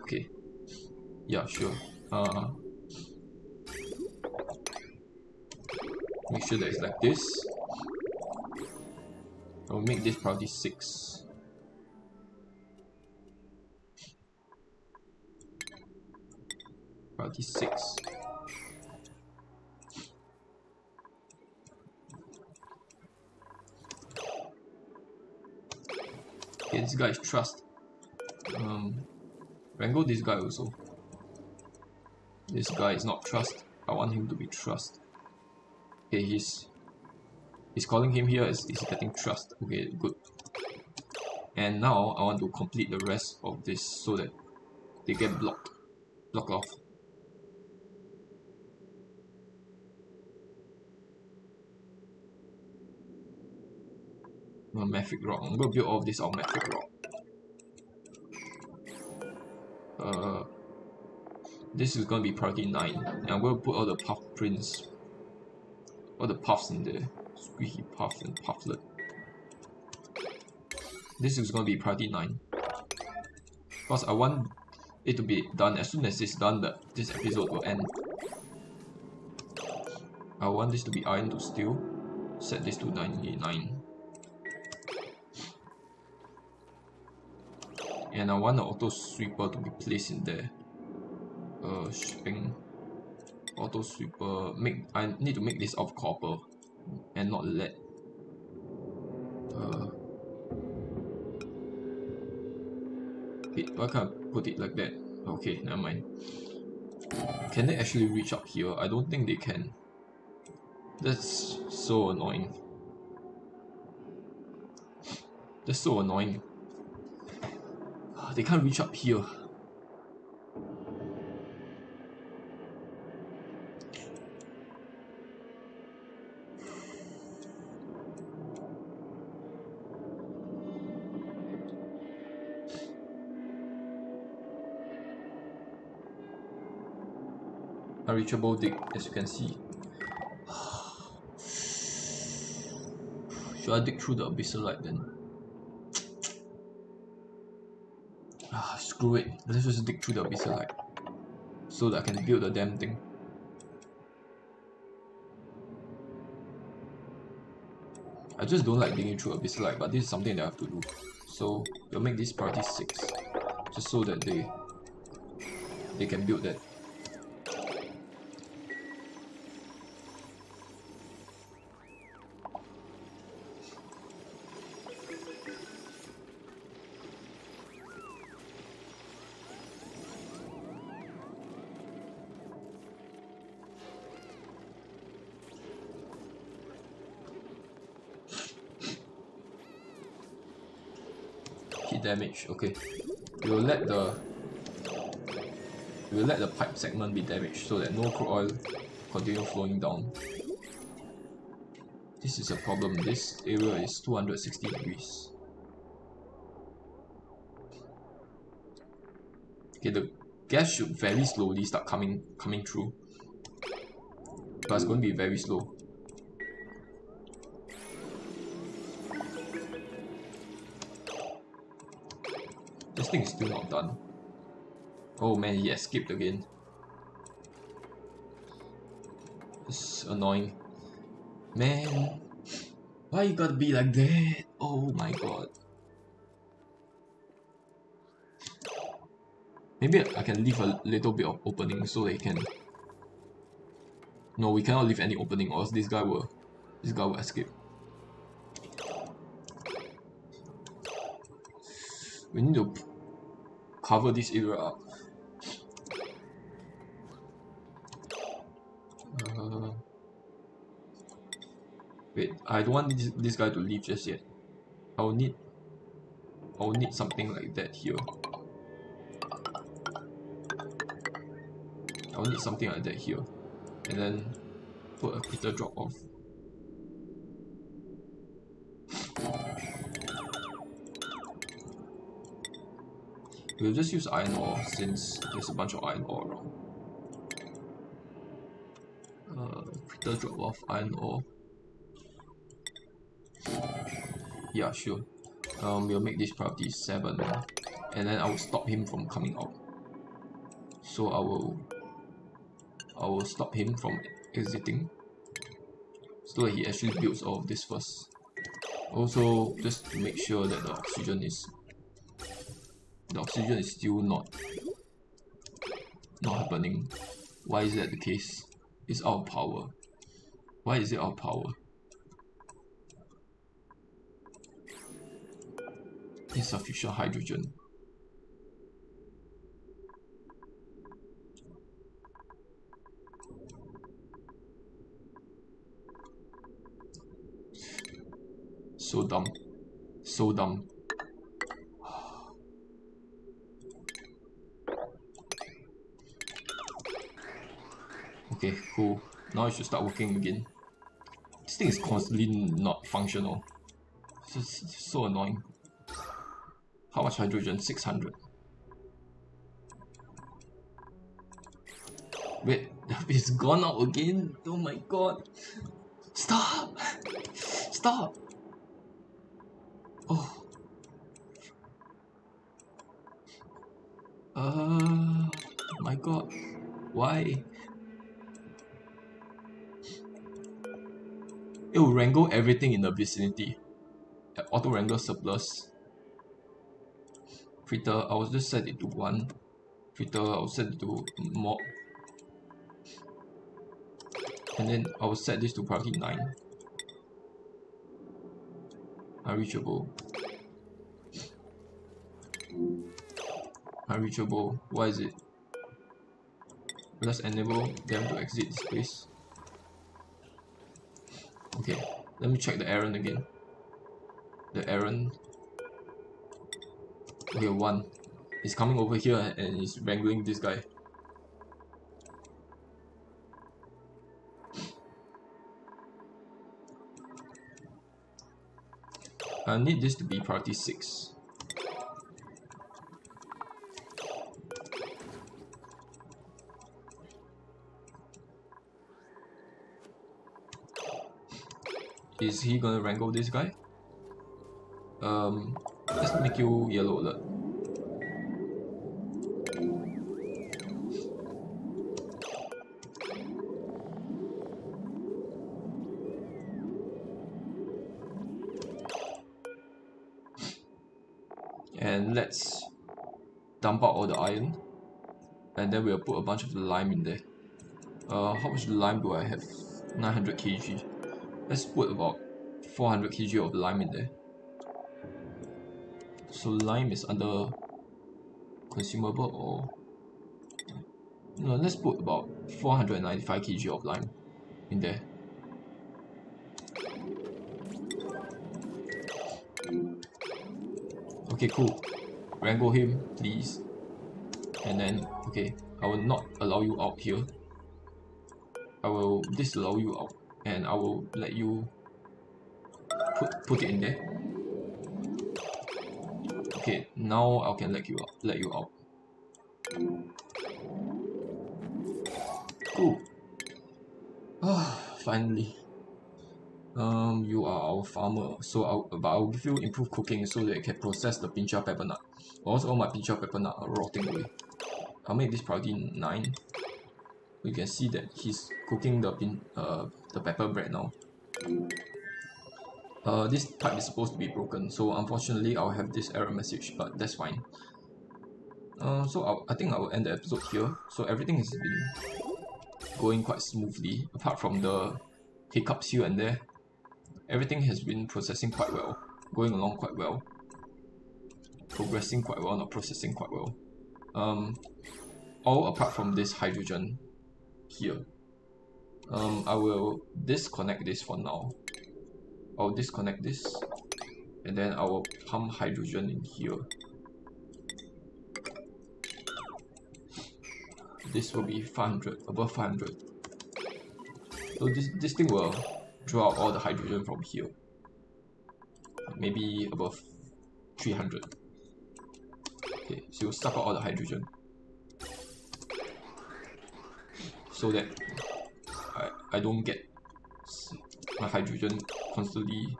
Okay. Yeah, sure. Make sure that it's like this. I'll make this priority 6. Priority 6. Okay, this guy is trust. Wrangle this guy also. This guy is not trust. I want him to be trust. Okay, he's calling him here. Is getting trust. Okay, good. And now I want to complete the rest of this so that they get blocked off. Metric rock. I'm gonna build all of this on metric rock. This is gonna be priority 9, and I'm gonna put all the puff prints, all the puffs in there. Squeaky puff and pufflet. This is gonna be priority 9 because I want it to be done as soon as it's done. That this episode will end. I want this to be iron to steel. Set this to 99. And I want the auto sweeper to be placed in there. Shipping auto sweeper. I need to make this of copper and not lead. Wait, why can't I put it like that? Okay, never mind. Can they actually reach up here? I don't think they can. That's so annoying. That's so annoying. They can't reach up here. Unreachable dig, as you can see. Should I dig through the abyssal then? Screw it. Let's just dig through the abyssal so that I can build the damn thing. I just don't like digging through abyssal, but this is something that I have to do. So we'll make this priority 6, just so that they can build that. Hit damage, okay. We'll let the pipe segment be damaged so that no crude oil continue flowing down. This is a problem. This area is 260 degrees. Okay, the gas should very slowly start coming through, but it's going to be very slow. This thing is still not done. Oh man, he escaped again. It's annoying. Man, why you gotta be like that? Oh my god. Maybe I can leave a little bit of opening so they can... No, we cannot leave any opening or else this guy will escape. We need to cover this area up. Wait, I don't want this guy to leave just yet. I'll need something like that here. I'll need something like that here, and then put a critter drop off. We'll just use iron ore since there's a bunch of iron ore around. Critter drop off iron ore. Yeah, sure. We'll make this priority 7, and then I will stop him from coming out. So I will stop him from exiting, so that he actually builds all of this first. Also, just to make sure that the oxygen is still not happening. Why is that the case? It's out of power. Why is it out of power? Insufficient hydrogen. So dumb. So dumb. Okay, cool. Now it should start working again. This thing is constantly not functional. It's so annoying. How much hydrogen? 600. Wait, it's gone out again? Oh my god. Stop! Stop! Oh. My god. Why? It will wrangle everything in the vicinity. Auto wrangle surplus. Fritter, I will just set it to 1. Fritter, I will set it to mob. And then I will set this to priority 9. Unreachable. Unreachable. Why is it? Let's enable them to exit this place. Okay, let me check the errand again. The errand Okay, 1. He's coming over here and he's wrangling this guy. I need this to be priority 6. Is he gonna wrangle this guy? Let's make you yellow alert. And let's dump out all the iron. And then we'll put a bunch of lime in there. How much lime do I have? 900 kg. Let's put about 400 kg of lime in there. So lime is under consumable, or no, let's put about 495 kg of lime in there. Okay, cool. Wrangle him, please. And then, okay, I will not allow you out here. I will disallow you out, and I will let you put it in there. Okay, now I can let you out. Cool. Finally. You are our farmer, so I'll give you improved cooking so that you can process the pincha pepper nut. Also, all my pincha pepper nut are rotting away. I'll make this priority 9. You can see that he's cooking the pepper bread now. This pipe is supposed to be broken, so unfortunately I'll have this error message, but that's fine. So I think I will end the episode here. So everything has been going quite smoothly, apart from the hiccups here and there. Everything has been processing quite well, going along quite well, progressing quite well, not processing quite well. All apart from this hydrogen here. I will disconnect this for now. I'll disconnect this, and then I will pump hydrogen in here. This will be 500, above 500. So this thing will draw out all the hydrogen from here. Maybe above 300. Okay, so you'll suck out all the hydrogen, so that I don't get my hydrogen constantly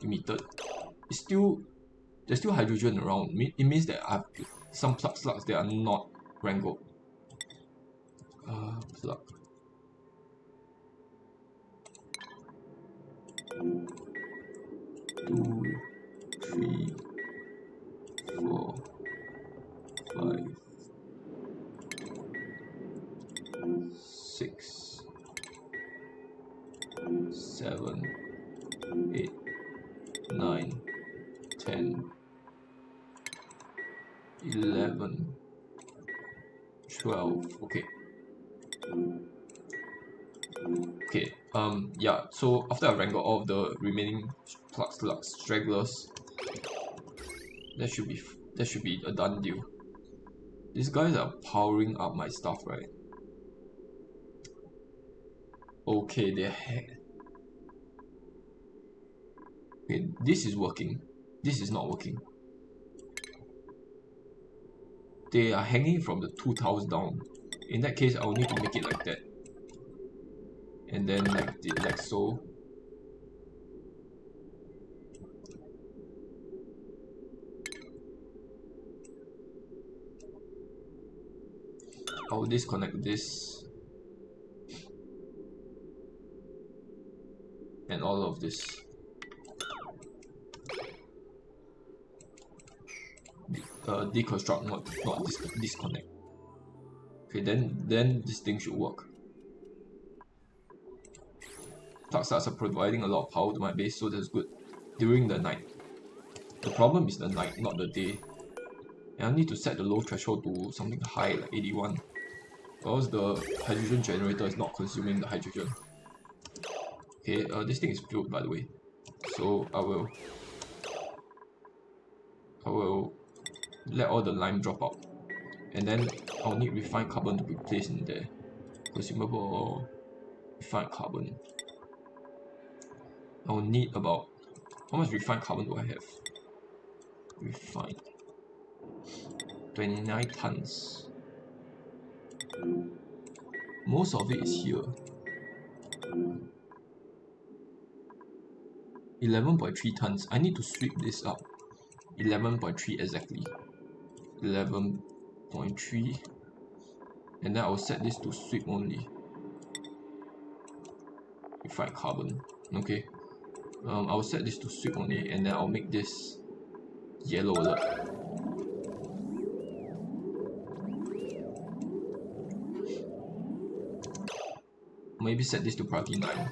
emitted. There's still hydrogen around. It means that I have some slugs that are not wrangled. Plug. 2, 3, 4, 5, 6, 7, 8, 9, 10, 11, 12. Okay, yeah, so after I wrangle all of the remaining stragglers, that should be a done deal. These guys are powering up my stuff, right? Okay, okay, this is working. This is not working. They are hanging from the 2 tiles down. In that case, I will need to make it like that. And then like so. I will disconnect this and all of this. Deconstruct, not disconnect. Okay, then this thing should work. Taksas are providing a lot of power to my base, so that's good during the night. The problem is the night, not the day. And I need to set the low threshold to something high, like 81. Or else the hydrogen generator is not consuming the hydrogen. Okay, this thing is filled, by the way. So I will let all the lime drop out. And then I'll need refined carbon to be placed in there. Consumable refined carbon. I'll need about, how much refined carbon do I have? Refined. 29 tons. Most of it is here. 11.3 tons. I need to sweep this up. 11.3 exactly. 11.3. And then I'll set this to sweep only. Refined carbon. Okay. I'll set this to sweep only, and then I'll make this yellow alert. Maybe set this to priority 9.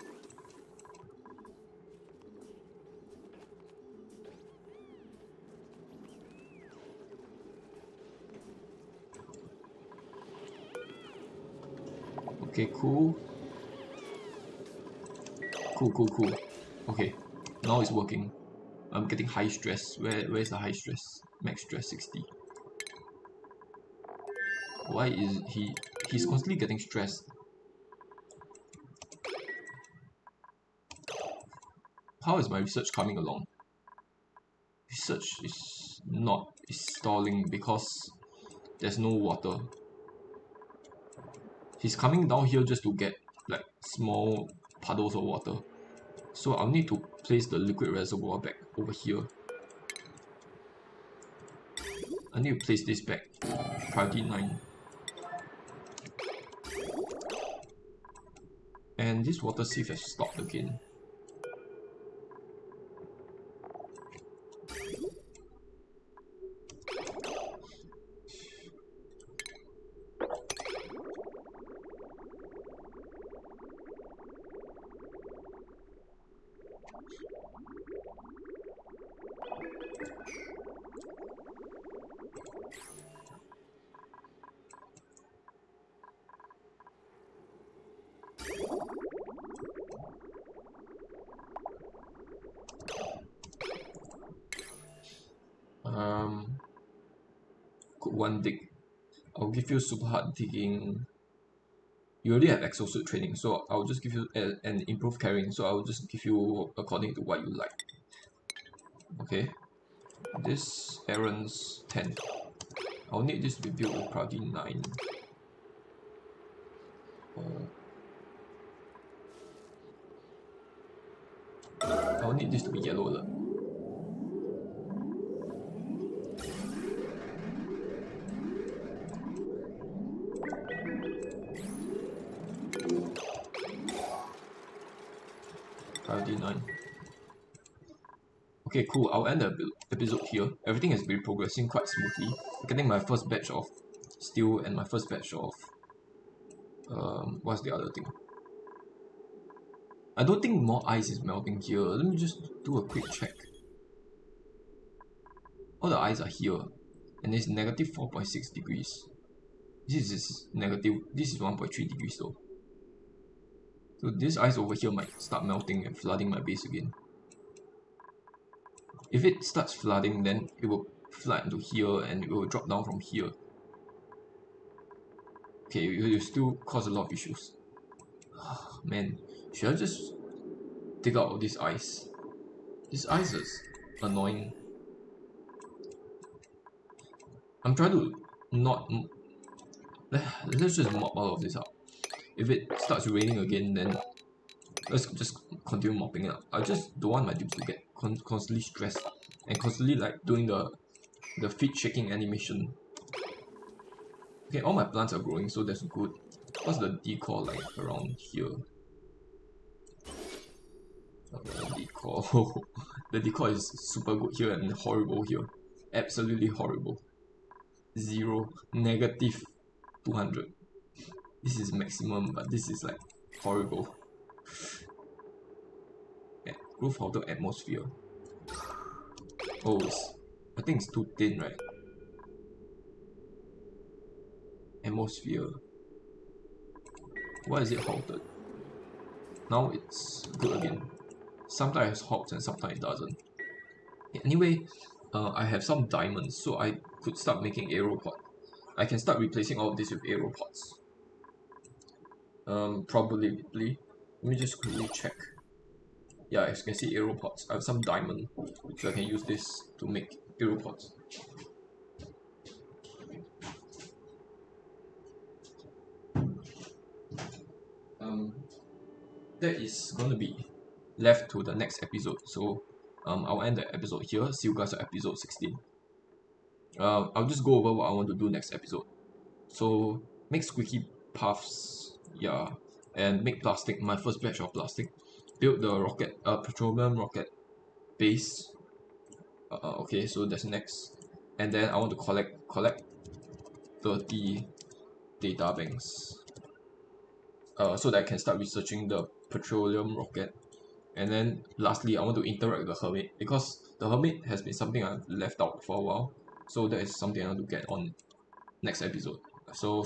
Okay, cool. Cool. Okay, now it's working. I'm getting high stress. Where's the high stress? Max stress 60. Why is he's constantly getting stressed? How is my research coming along? Research is stalling because there's no water. He's coming down here just to get like small puddles of water. So I'll need to place the liquid reservoir back over here. I need to place this back. Priority 9. And this water sieve has stopped again. Could one dig? I'll give you super hard digging. You already have exosuit training, so I'll just give you an improved carrying. So I'll just give you according to what you like. Okay. This errands 10. I'll need this to be built with priority 9. I'll need this to be yellow alert. Priority 9. Okay, cool. I'll end the episode here. Everything has been progressing quite smoothly. Getting my first batch of steel and my first batch of what's the other thing? I don't think more ice is melting here. Let me just do a quick check. All the ice are here, and it's negative 4.6 degrees. This is negative. This is 1.3 degrees though. So this ice over here might start melting and flooding my base again. If it starts flooding, then it will flood into here and it will drop down from here. Okay, it will still cause a lot of issues. Man, should I just dig out all this ice? This ice is annoying. I'm trying to not... Let's just mop all of this out. If it starts raining again, then let's just continue mopping it up. I just don't want my dupes to get constantly stressed and constantly like doing the feet shaking animation. Okay, all my plants are growing, so that's good. What's the decor like around here? Decor. The decor is super good here and horrible here. Absolutely horrible. 0, negative 200. This is maximum, but this is like horrible. Roof outer atmosphere. Oh, I think it's too thin, right? Atmosphere. Why is it halted? Now it's good again. Sometimes it halts and sometimes it doesn't. Anyway, I have some diamonds, so I could start making arrow pot. I can start replacing all of this with arrow pots. Probably. Let me just quickly check. Yeah, as you can see, arrow pots. I have some diamond, so I can use this to make arrow pots. That is gonna be left to the next episode. So I'll end the episode here. See you guys at episode 16. I'll just go over what I want to do next episode. So make squeaky puffs, yeah, and make plastic. My first batch of plastic. Build the rocket, petroleum rocket base. Okay, so that's next. And then I want to collect 30 data banks. So that I can start researching the petroleum rocket. And then lastly, I want to interact with the hermit because the hermit has been something I've left out for a while. So that is something I want to get on next episode. So